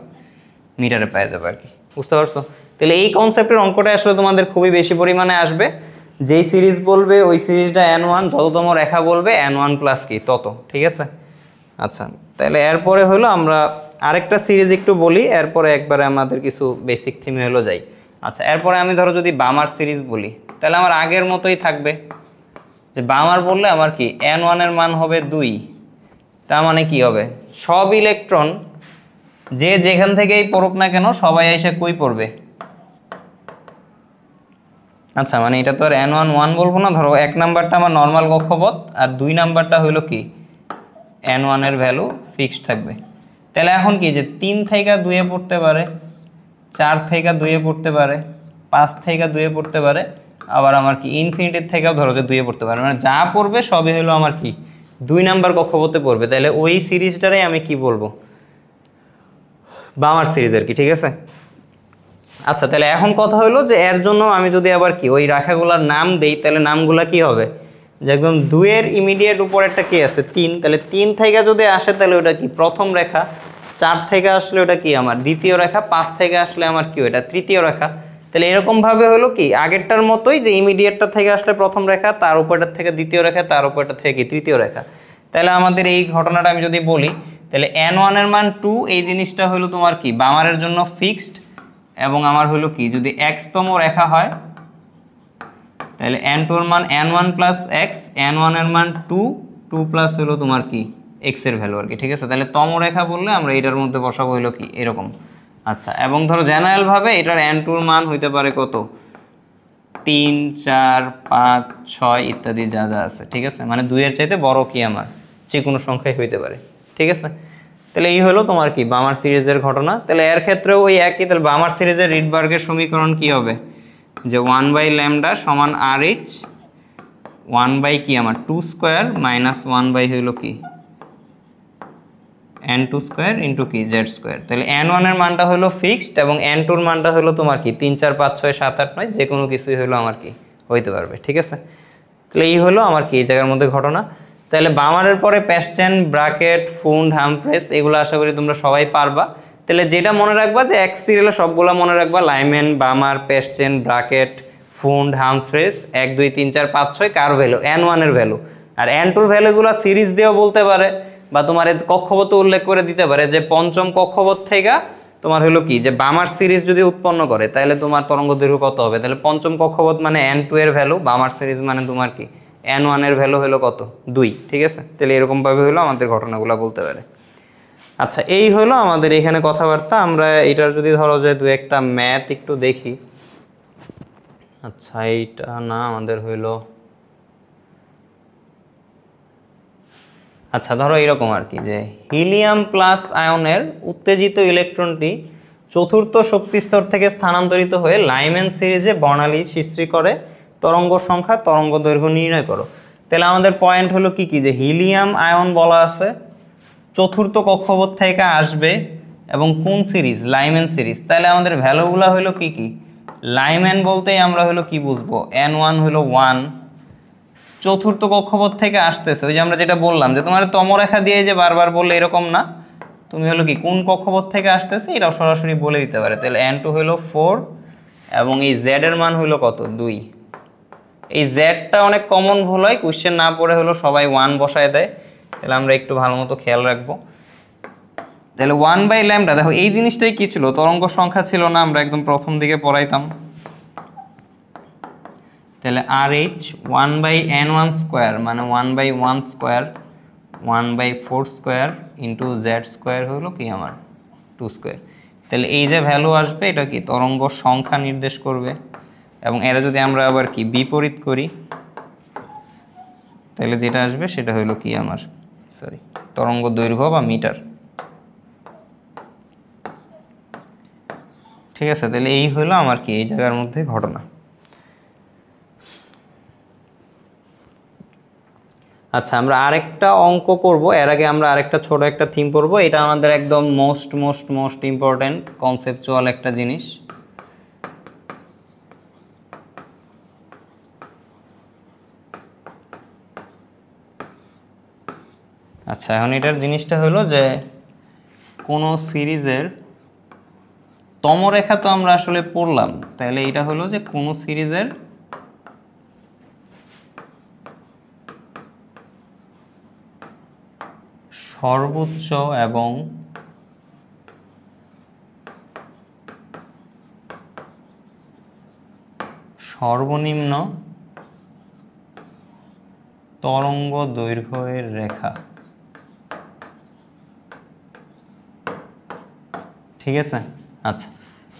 মিটারে পেয়ে যাবে আর কি, বুঝতে পারছো। তাহলে এই কনসেপ্টের অঙ্কটা আসলে তোমাদের খুবই বেশি পরিমাণে আসবে। যেই সিরিজ বলবে ওই সিরিজটা n1, যততম রেখা বলবে n1 প্লাস কি তত, ঠিক আছে। আচ্ছা, তাহলে এরপরে হলো আমরা আরেকটা সিরিজ একটু বলি, এরপরে একবারে আমাদের কিছু বেসিক থিমে হলো যাই। আচ্ছা, এরপরে আমি ধরো যদি বামার সিরিজ বলি, তাহলে আমার আগের মতোই থাকবে, যে বামার বললে আমার কি n1 এর মান হবে 2। তার মানে কি হবে সব ইলেকট্রন যে যেখান থেকেই পড়ুক না কেন সবাই এসে কই পড়বে। আচ্ছা, মানে এটা তো আর n1 1 বলবো না, ধরো 1 নাম্বারটা আমার নর্মাল কক্ষপথ আর 2 নাম্বারটা হলো কি n1 এর ভ্যালু ফিক্সড থাকবে। তাহলে এখন কি যে 3 থেকে 2 এ পড়তে পারে, 4 থেকে 2 এ পড়তে পারে, 5 থেকে 2 এ পড়তে পারে, আবার আমার কি ইনফিনিটির থেকেও ধরো যে 2 এ পড়তে পারে, মানে যা পড়বে সবই হলো আমার কি 2 নাম্বার কক্ষপথে পড়বে। তাহলে ওই সিরিজটারই আমি কি বলবো বামার সিরিজ আর কি, ঠিক আছে। আচ্ছা, তাহলে এখন কথা হলো যে এর জন্য আমি যদি আবার কি ওই রেখাগুলোর নাম দেই, তাহলে নামগুলা কি হবে যে একদম 2 এর ইমিডিয়েট উপর একটা কি আছে 3, তাহলে 3 থেকে যদি আসে তাহলে ওটা কি প্রথম রেখা, 4 থেকে আসলে ওটা কি আমার দ্বিতীয় রেখা, 5 থেকে আসলে আমার কি ওটা তৃতীয় রেখা। তাহলে এরকম ভাবে হলো কি আগেরটার মতোই, যে ইমিডিয়েটটা থেকে আসলে প্রথম রেখা, তার উপরটা থেকে দ্বিতীয় রেখা, তার উপরটা থেকে কি তৃতীয় রেখা। তাহলে আমাদের এই ঘটনাটা আমি যদি বলি, তাহলে n1 এর মান 2, এই জিনিসটা হলো তোমার কি বামারের জন্য ফিক্সড, এবং আমার হলো কি যদি x তম রেখা হয় তাহলে n2 এর মান n1 প্লাস x, n1 এর মান 2, 2 প্লাস হলো তোমার কি x এর ভ্যালু আর কি, ঠিক আছে। তাহলে তম রেখা বললে আমরা এটার মধ্যে বসাবো হলো কি এরকম। আচ্ছা, এবং ধরো জেনারেল ভাবে এটার n2 এর মান হইতে পারে কত 3, 4, 5, 6 ইত্যাদি যা যা আছে, ঠিক আছে। মানে 2 এর চাইতে বড় কি আমার যে কোনো সংখ্যাই হইতে পারে, ঠিক আছে। তাহলে এই হলো তোমার কি বামার সিরিজের ঘটনা। তাহলে এর ক্ষেত্রেও ওই একই, তাহলে বামার সিরিজের রিডবার্গের সমীকরণ কি হবে যে 1 বাই ল্যামডা সমান RH 1 বাই কি আমার 2 স্কয়ার মাইনাস 1 বাই হইলো কি n2 স্কয়ার ইন্টু কি z স্কয়ার। তাহলে n1 এর মানটা হলো ফিক্সড এবং n2 এর মানটা হলো তোমার কি 3, 4, 5, 6, 7, 8, 9 যে কোনো কিছুই হলো আমার কি হইতে পারবে, ঠিক আছে। তাহলে এই হলো আমার কি এই জায়গার মধ্যে ঘটনা। তাহলে বামারের পরে প্যাস্টেন, ব্রাকেট, ফুন্ড, হামফ্রেস এগুলো আশা করি তোমরা সবাই পারবা। তাহলে যেটা মনে রাখবা যে এক সিরিয়ালে সবগুলা মনে রাখবা, লাইম্যান, বামার, প্যাস্টেন, ব্রাকেট, ফুন্ড, হামফ্রেস 1, 2, 3, 4, 5, 6 কার ভ্যালু n1 এর ভ্যালু, আর n2 এর ভ্যালুগুলো সিরিজ দিয়েও বলতে পারে, বা তোমার কক্ষপথ উল্লেখ করে দিতে পারে যে পঞ্চম কক্ষপথ থেকে তোমার হলো কি যে বামার সিরিজ যদি উৎপন্ন করে তাহলে তোমার তরঙ্গ দৈর্ঘ্য কত হবে। তাহলে পঞ্চম কক্ষপথ মানে n2 এর ভ্যালু, বামার সিরিজ মানে তোমার কি n1 এর ভ্যালু হলো কত 2, ঠিক আছে। তাহলে এরকম ভাবে হলো আমাদের ঘটনাগুলো বলতে পারে। আচ্ছা, এই হলো আমাদের এখানে কথাবার্তা। আমরা এটার যদি ধরো যে দু একটা ম্যাথ একটু দেখি। আচ্ছা, এইটা না আমাদের হইলো, আচ্ছা ধরো এরকম আর কি যে হিলিয়াম প্লাস আয়নের উত্তেজিত ইলেকট্রনটি চতুর্থ শক্তি স্তর থেকে স্থানান্তরিত হয়ে লাইম্যান সিরিজে বর্ণালী সৃষ্টি করে, তরঙ্গ সংখ্যা, তরঙ্গ দৈর্ঘ্য নির্ণয় করো। তাহলে আমাদের পয়েন্ট হলো কি কি যে হিলিয়াম আয়ন বলা আছে, চতুর্থ কক্ষপথ থেকে আসবে, এবং কোন সিরিজ লাইম্যান সিরিজ। তাহলে আমাদের ভ্যালুগুলো হলো কি কি লাইম্যান বলতেই আমরা হলো কি বুঝবো n1 হলো 1, চতুর্থ কক্ষপথ থেকে আসতেছে, ওই যে আমরা যেটা বললাম যে তোমার তমরেখা দিয়ে যে বারবার বললে এরকম না, তুমি হলো কি কোন কক্ষপথ থেকে আসতেছে এটাও সরাসরি বলে দিতে পারে। তাহলে n2 হলো 4 এবং এই z এর মান হলো কত 2, এই জেডটা অনেক কমন ভুল হয়, কোশ্চেন না পড়ে হলো সবাই 1 বসায় দেয়, তাহলে আমরা একটু ভালো মতো খেয়াল রাখবো। তাহলে 1/λ, দেখো এই জিনিসটাই কি ছিল, তরঙ্গ সংখ্যা ছিল না, আমরা একদম প্রথম দিকে পড়াইতাম। তাহলে RH 1/n1 স্কোয়ার মানে 1/1 square 1/4 square into Z square হলো কি আমার 2 স্কোয়ার। তাহলে এই যে ভ্যালু আসবে এটা কি তরঙ্গ সংখ্যা নির্দেশ করবে, এবং এরা যদি আমরা আবার কি বিপরীত করি তাহলে যেটা আসবে সেটা হলো কি আমার তরঙ্গ দৈর্ঘ্য বা মিটার। ঠিক আছে, তাহলে এই হলো আমার কি এই জায়গার মধ্যে ঘটনা। আচ্ছা, আমরা আরেকটা অঙ্ক করব, এর আগে আমরা আরেকটা ছোট একটা থিম পড়বো। এটা আমাদের একদম মোস্ট ইম্পর্টেন্ট কনসেপচুয়াল একটা জিনিস। আচ্ছা, এখন এটার জিনিসটা হলো যে কোন সিরিজের তমরেখা তো আমরা আসলে পড়লাম, তাহলে এটা হলো যে কোন সিরিজের সর্বোচ্চ এবং সর্বনিম্ন তরঙ্গ দৈর্ঘ্যের রেখা। ঠিক আছে, আচ্ছা,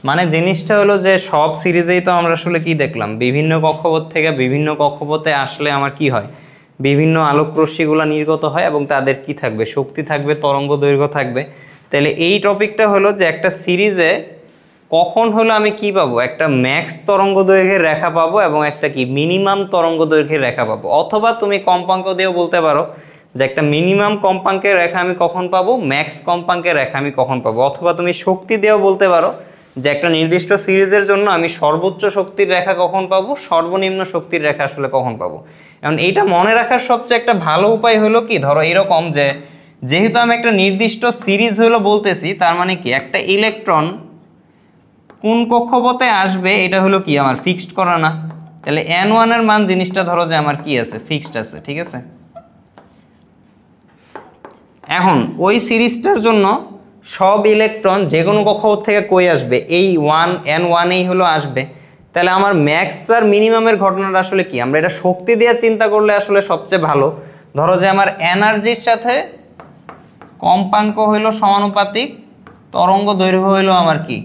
মানে জিনিসটা হলো যে সব সিরিজেই তো আমরা আসলে কি দেখলাম, বিভিন্ন কক্ষপথ থেকে বিভিন্ন কক্ষপথে আসলে আমার কি হয়, বিভিন্ন আলোক রশ্মিগুলো নির্গত হয় এবং তাদের কি থাকবে, শক্তি থাকবে, তরঙ্গ দৈর্ঘ্য থাকবে। তাহলে এই টপিকটা হলো যে একটা সিরিজে কখন হলো আমি কি পাবো, একটা ম্যাক্স তরঙ্গ দৈর্ঘ্যের রেখা পাবো এবং একটা কি মিনিমাম তরঙ্গ দৈর্ঘ্যের রেখা পাবো, অথবা তুমি কম্পাঙ্ক দিয়েও বলতে পারো যে একটা মিনিমাম কম্পাঙ্কের রেখা আমি কখন পাবো, ম্যাক্স কম্পাঙ্কের রেখা আমি কখন পাবো, অথবা তুমি শক্তি দিয়েও বলতে পারো যে একটা নির্দিষ্ট সিরিজের জন্য আমি সর্বোচ্চ শক্তির রেখা কখন পাবো, সর্বনিম্ন শক্তির রেখা আসলে কখন পাবো। এখন এইটা মনে রাখার সবচেয়ে একটা ভালো উপায় হলো কি, ধরো এরকম যে যেহেতু আমি একটা নির্দিষ্ট সিরিজ হলো বলতেছি, তার মানে কি একটা ইলেকট্রন কোন কক্ষপথে আসবে এটা হলো কি আমার ফিক্সড করা না। তাহলে n1 এর মান জিনিসটা ধরো যে আমার কি আছে, ফিক্সড আছে। ঠিক আছে, এখন ওই সিরিজটার জন্য সব ইলেকট্রন যে কোনো কক্ষপথ থেকে কই আসবে, এই n1 এই হলো আসবে। তাহলে আমার ম্যাক্স আর মিনিমামের ঘটনাটা আসলে কি, আমরা এটা শক্তি দিয়ে চিন্তা করলে আসলে সবচেয়ে ভালো। ধরো যে আমার এনার্জির সাথে কম্পাঙ্ক হইল সমানুপাতিক, তরঙ্গ দৈর্ঘ্য হইলো আমার কি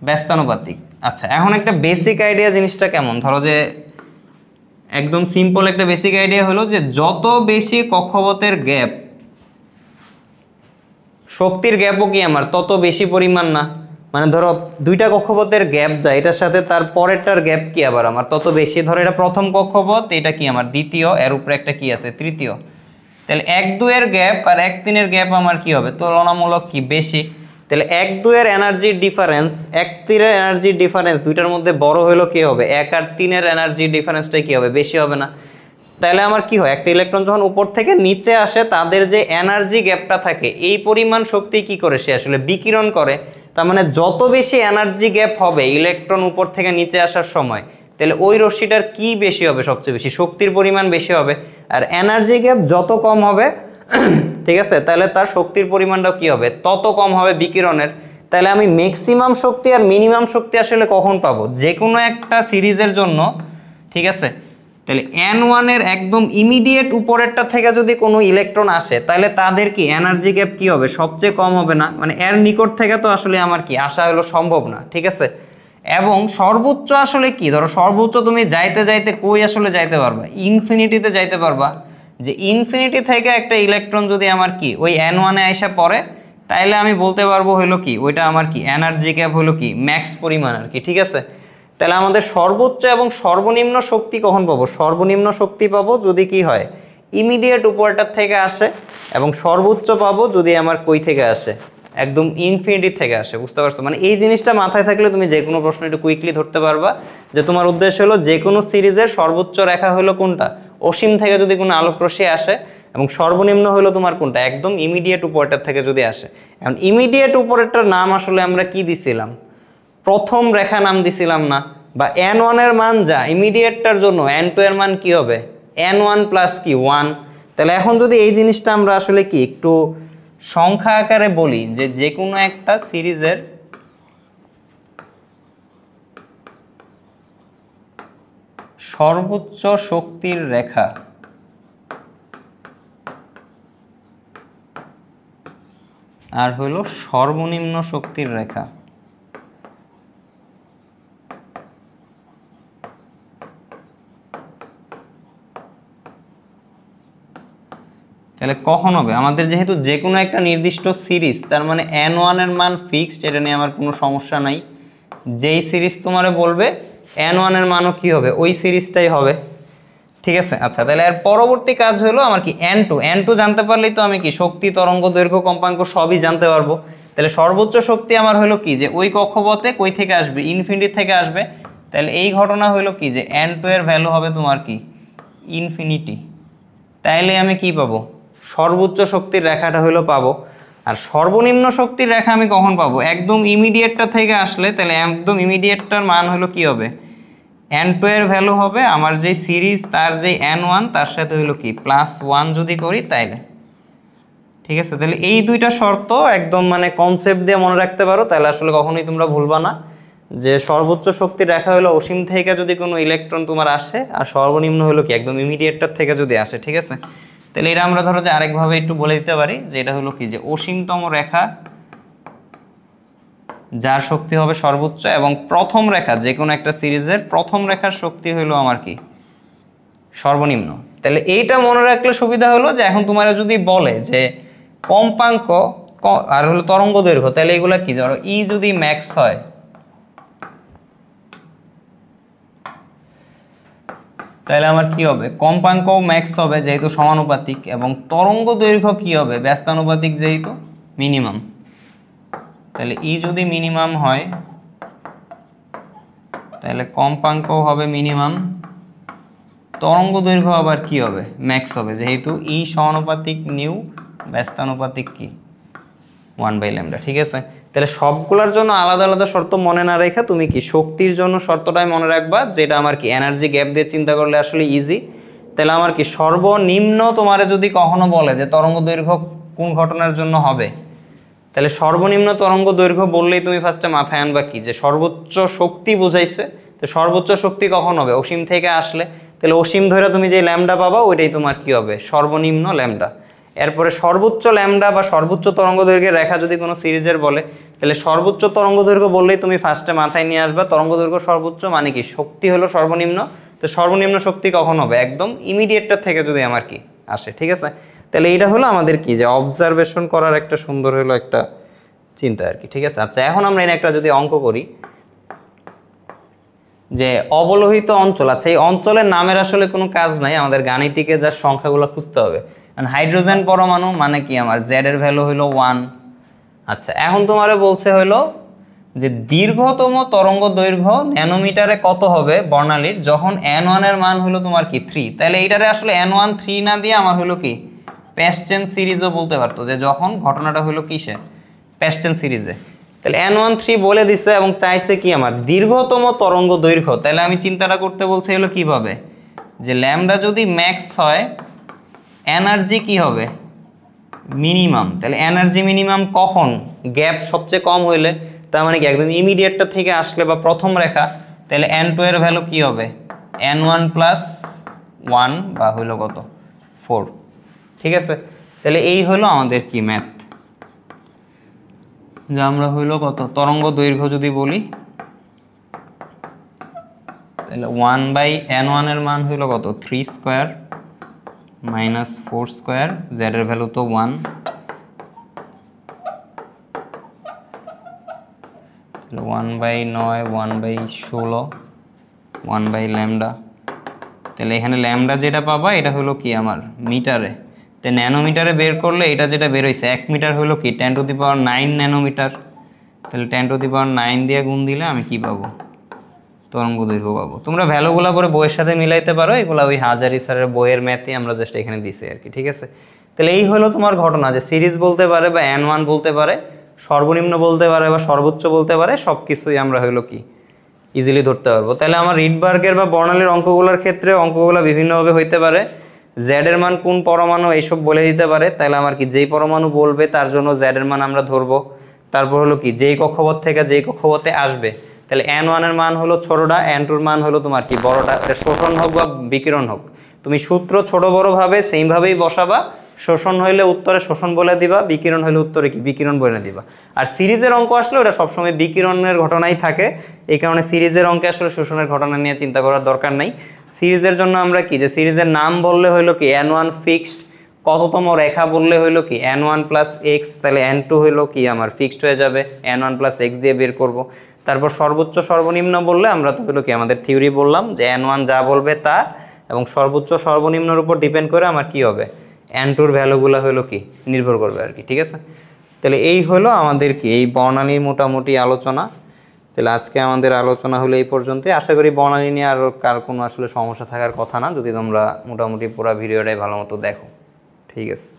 ব্যস্তানুপাতিক। আচ্ছা, এখন একটা বেসিক আইডিয়া জিনিসটা কেমন, ধরো যে একদম সিম্পল একটা বেসিক আইডিয়া হলো যে যত বেশি কক্ষপথের গ্যাপ, শক্তির গ্যাপও কি আমার তত বেশি পরিমাণ না। মানে ধরো দুইটা কক্ষপথের গ্যাপ যায়, এটার সাথে তার পরেরটার গ্যাপ কি আবার আমার তত বেশি। ধরো এটা প্রথম কক্ষপথ, এটা কি আমার দ্বিতীয়, এর উপরে একটা কি আছে তৃতীয়। তাহলে 1-2 এর গ্যাপ আর 1-3 এর গ্যাপ আমার কি হবে, তুলনামূলক কি বেশি। তাহলে 1-2 এর এনার্জির ডিফারেন্স, 1-3 এর এনার্জির ডিফারেন্স দুইটার মধ্যে বড় হলো কি হবে, 1 আর 3 এর এনার্জির ডিফারেন্সটাই কি হবে, বেশি হবে না। তাহলে আমার কি হয়, একটা ইলেকট্রন যখন উপর থেকে নিচে আসে তাদের যে এনার্জি গ্যাপটা থাকে এই পরিমাণ শক্তি কি করে সে আসলে বিকিরণ করে। তার মানে যত বেশি এনার্জি গ্যাপ হবে ইলেকট্রন উপর থেকে নিচে আসার সময়, তাহলে ওই রশ্মিটার কি বেশি হবে, সবচেয়ে বেশি শক্তির পরিমাণ বেশি হবে। আর এনার্জি গ্যাপ যত কম হবে ঠিক আছে, তাহলে তার শক্তির পরিমাণটাও কি হবে, তত কম হবে বিকিরণের। তাহলে আমি ম্যাক্সিমাম শক্তি আর মিনিমাম শক্তি আসলে কখন পাবো, যে কোনো একটা সিরিজের জন্য। ঠিক আছে, তাহলে n1 এর একদম ইমিডিয়েট উপরেরটা থেকে যদি কোনো ইলেকট্রন আসে তাহলে তাদের কি এনার্জি গ্যাপ কি হবে, সবচেয়ে কম হবে না। মানে এর নিকট থেকে তো আসলে আমার কি আসা হলো সম্ভব না। ঠিক আছে, এবং সর্বোচ্চ আসলে কি, ধরো সর্বোচ্চ তুমি যাইতে যাইতে কই আসলে যাইতে পারবা, ইনফিনিটিতে যাইতে পারবা। যে ইনফিনিটি থেকে একটা ইলেকট্রন যদি আমার কি ওই n1 এ আইসা পড়ে, তাইলে আমি বলতে পারবো হলো কি ওইটা আমার কি এনার্জি গ্যাপ হলো কি ম্যাক্স পরিমাণ আর কি। ঠিক আছে, তাহলে আমাদের সর্বোচ্চ এবং সর্বনিম্ন শক্তি কখন পাবো, সর্বনিম্ন শক্তি পাবো যদি কি হয় ইমিডিয়েট উপরটার থেকে আসে, এবং সর্বোচ্চ পাবো যদি আমার কই থেকে আসে, একদম ইনফিনিটি থেকে আসে। বুঝতে পারছো, মানে এই জিনিসটা মাথায় থাকলে তুমি যে কোনো প্রশ্ন একটু কুইকলি ধরতে পারবা যে তোমার উদ্দেশ্য হলো যে কোনো সিরিজের সর্বোচ্চ রেখা হলো কোনটা, অসীম থেকে যদি কোনো আলোক রশ্মি আসে, এবং সর্বনিম্ন হলো তোমার কোনটা, একদম ইমিডিয়েট উপরটার থেকে যদি আসে। এখন ইমিডিয়েট উপরেরটার নাম আসলে আমরা কি দিছিলাম, প্রথম রেখা নাম দিছিলাম না। বা n1 এর মান যা, ইমিডিয়েটটার জন্য n2 এর মান কি হবে, n1 প্লাস কি 1। তাহলে এখন যদি এই জিনিসটা আমরা আসলে কি একটু সংখ্যা আকারে বলি, যে কোনো একটা সিরিজের সর্বোচ্চ শক্তির রেখা আর হলো সর্বনিম্ন শক্তির রেখা। তাহলে কখন হবে আমাদের, যেহেতু যে কোনো একটা নির্দিষ্ট সিরিজ, তার মানে n1 এর মান ফিক্সড, এটা নিয়ে আমার কোনো সমস্যা নাই। যেই সিরিজ তোমারে বলবে n1 এর মানও কি হবে, ওই সিরিজটাই হবে, ঠিক আছে। আচ্ছা, তাহলে এর পরবর্তী কাজ হলো আমার কি n2 জানতে পারলেই তো আমি কি শক্তি, তরঙ্গ দৈর্ঘ্য, কম্পাঙ্ক সবই জানতে পারবো। তাহলে সর্বোচ্চ শক্তি আমার হলো কি, যে ওই কক্ষপথে কই থেকে আসবে, ইনফিনিটি থেকে আসবে। তাহলে এই ঘটনা হলো কি, যে n2 এর ভ্যালু হবে তোমার কি ইনফিনিটি। তাইলে আমি কি পাবো, সর্বোচ্চ শক্তির রেখাটা হলো পাবো। আর সর্বনিম্ন শক্তির রেখা আমি কখন পাবো, একদম ইমিডিয়েটটা থেকে আসলে। তাহলে একদম ইমিডিয়েটটার মান হলো কি হবে, n2 এর ভ্যালু হবে আমার যে সিরিজ, তার যে n1 তার সাথে হলো কি +1 যদি করি তাইলে, ঠিক আছে। তাহলে এই দুইটা শর্ত একদম মানে কনসেপ্ট দিয়ে মনে রাখতে পারো, তাহলে আসলে কখনোই তোমরা ভুলবা না যে সর্বোচ্চ শক্তির রেখা হলো অসীম থেকে যদি কোনো ইলেকট্রন তোমার আসে, আর সর্বনিম্ন হলো কি একদম ইমিডিয়েটটার থেকে যদি আসে, ঠিক আছে। তাহলে এটা আমরা ধরো যে আরেকভাবে একটু বলে দিতে পারি, যে এটা হলো কি, যে অসীমতম রেখা যার শক্তি হবে সর্বোচ্চ, এবং প্রথম রেখা যে কোনো একটা সিরিজের প্রথম রেখার শক্তি হলো আমার কি সর্বনিম্ন। তাহলে এইটা মনে রাখলে সুবিধা হলো, যে এখন তোমার যদি বলে যে কম্পাঙ্ক আর হলো তরঙ্গ দৈর্ঘ্য, তাহলে এগুলা কি, ধরো ই যদি ম্যাক্স হয়, তাহলে আমার কি হবে, কম্পাঙ্কও ম্যাক্স হবে যেহেতু সমানুপাতিক, এবং তরঙ্গ দৈর্ঘ্য কি হবে ব্যস্তানুপাতিক যেহেতু মিনিমাম। তাহলে ই যদি মিনিমাম হয় তাহলে কম্পাঙ্কও হবে মিনিমাম, তরঙ্গ দৈর্ঘ্য আবার কি হবে ম্যাক্স হবে, যেহেতু ই সমানুপাতিক নিউ, ব্যস্তানুপাতিক কি 1/λ, ঠিক আছে। তাহলে সবগুলোর জন্য আলাদা আলাদা শর্ত মনে না রেখে তুমি কি শক্তির জন্য শর্তটাই মনে রাখবা, যেটা আমার কি এনার্জি গ্যাপ দিয়ে চিন্তা করলে আসলে ইজি। তাহলে আমার কি সর্বনিম্ন তোমারে যদি কখনো বলে যে তরঙ্গ দৈর্ঘ্য কোন ঘটনার জন্য হবে, তাহলে সর্বনিম্ন তরঙ্গ দৈর্ঘ্য বললেই তুমি ফার্স্টে মাথায় আনবা কি, যে সর্বোচ্চ শক্তি বোঝাইছে। তো সর্বোচ্চ শক্তি কখন হবে, অসীম থেকে আসলে। তাহলে অসীম ধরে তুমি যে ল্যামডা পাবা ওইটাই তোমার কি হবে সর্বনিম্ন ল্যামডা। এরপরে সর্বোচ্চ ল্যামডা বা সর্বোচ্চ তরঙ্গ দৈর্ঘ্যের রেখা যদি কোনো সিরিজের বলে, তাহলে সর্বোচ্চ তরঙ্গ দৈর্ঘ্য বললেই তুমি ফার্স্টে মাথায় নিয়ে আসবা তরঙ্গ দৈর্ঘ্য সর্বোচ্চ মানে কি শক্তি হলো সর্বনিম্ন। তো সর্বনিম্ন শক্তি কখন হবে, একদম ইমিডিয়েটটার থেকে যদি আমার কি আসে, ঠিক আছে। তাহলে এইটা হলো আমাদের কি, যে অবজারভেশন করার একটা সুন্দর হলো একটা চিন্তা আর কি, ঠিক আছে। আচ্ছা, এখন আমরা এনে একটা যদি অঙ্ক করি, যে অবলোহিত অঞ্চল, আচ্ছা এই অঞ্চলের নামের আসলে কোনো কাজ নাই, আমাদের গাণিতিকে যার সংখ্যাগুলো খুঁজতে হবে। হাইড্রোজেন পরমাণু মানে কি আমার জেড এর ভ্যালু হলো 1। আচ্ছা, এখন তোমারে বলছে হলো যে দীর্ঘতম তরঙ্গ দৈর্ঘ্য ন্যানোমিটারে কত হবে বর্ণালীর, যখন n1 এর মান হলো তোমার কি 3। তাহলে এইটারে আসলে n1 3 না দিয়ে আমার হলো কি প্যাসচেন সিরিজও বলতে পারতো, যে যখন ঘটনাটা হলো কিসে প্যাসচেন সিরিজে। তাহলে n1 3 বলে দিছে এবং চাইছে কি আমার দীর্ঘতম তরঙ্গ দৈর্ঘ্য। তাহলে আমি চিন্তাটা করতে বলছি হলো কিভাবে, যে ল্যামডা যদি ম্যাক্স হয় এনার্জি কি হবে মিনিমাম। তাহলে এনার্জি মিনিমাম কখন, গ্যাপ সবচেয়ে কম হইলে, তার মানে কি একদম ইমিডিয়েটটা থেকে আসলে বা প্রথম রেখা। তাহলে n2 এর ভ্যালু কি হবে n1 + 1 বা হইলো কত 4, ঠিক আছে। তাহলে এই হলো আমাদের কি ম্যাথ, যে আমরা হইলো কত তরঙ্গ দৈর্ঘ্য যদি বলি, তাহলে 1/n1 এর মান হইলো কত 3² - 4², z এর ভ্যালু তো 1, 1/9 1/16 1/λ। তাহলে এখানে ল্যামডা যেটা পাবা এটা হলো কি আমার মিটারে, তো ন্যানোমিটারে বের করলে এটা যেটা বের হইছে 1 মিটার হলো কি 10⁹ ন্যানোমিটার। তাহলে 10⁹ দিয়ে গুণ দিলে আমি কি পাবো তরঙ্গ দৈর্ঘ্য পাবো। তোমরা ভ্যালুগুলো পরে বইয়ের সাথে মিলাইতে পারো, এগুলো ওই হাজারি স্যারের বইয়ের ম্যাথে আমরা জাস্ট এখানে দিছি আর কি, ঠিক আছে। তাহলে এই হলো তোমার ঘটনা, যে সিরিজ বলতে পারে বা n1 বলতে পারে, সর্বনিম্ন বলতে পারে বা সর্বোচ্চ বলতে পারে, সব কিছুই আমরা হইলো কি ইজিলি ধরতে পারবো। তাহলে আমার রিডবার্গের বা বর্ণালীর অঙ্কগুলোর ক্ষেত্রে অঙ্কগুলো বিভিন্নভাবে হইতে পারে। জেড এর মান কোন পরমাণু এইসব বলে দিতে পারে, তাহলে আমার কি যেই পরমাণু বলবে তার জন্য জেড এর মান আমরা ধরবো। তারপর হলো কি যেই কক্ষপথ থেকে যেই কক্ষপথে আসবে, তাহলে n1 এর মান হলো ছোটটা, n2 এর মান হলো তোমার কি বড়টা। এটা শোষণ হোক বা বিকিরণ হোক, তুমি সূত্র ছোট বড় ভাবে সেম ভাবেই বসাবা। শোষণ হইলে উত্তরে শোষণ বলে দিবা, বিকিরণ হইলে উত্তরে কি বিকিরণ বলে দিবা। আর সিরিজের অঙ্ক আসলে ওটা সবসময় বিকিরণের ঘটনাই থাকে, এই কারণে সিরিজের অঙ্কে আসলে শোষণের ঘটনা নিয়ে চিন্তা করার দরকার নাই। সিরিজের জন্য আমরা কি যে সিরিজের নাম বললে হইলো কি n1 ফিক্সড, কততম রেখা বললে হইলো কি n1 প্লাস এক্স, তাহলে n2 হইলো কি আমার ফিক্সড হয়ে যাবে, n1 প্লাস এক্স দিয়ে বের করব। তারপর সর্বোচ্চ সর্বনিম্ন বললে আমরা তো হলো কি আমাদের থিওরি বললাম যে n1 যা বলবে তা, এবং সর্বোচ্চ সর্বনিম্নের উপর ডিপেন্ড করে আমার কি হবে n2 ভ্যালুগুলো হলো কি নির্ভর করবে আর কি। ঠিক আছে, তাহলে এই হলো আমাদের কি এই বর্ণালীর মোটামুটি আলোচনা। তাহলে আজকে আমাদের আলোচনা হলো এই পর্যন্তই। আশা করি বর্ণালী নিয়ে আর কার কোনো আসলে সমস্যা থাকার কথা না, যদি তোমরা মোটামুটি পুরো ভিডিওটাই ভালো মতো দেখো। ঠিক আছে।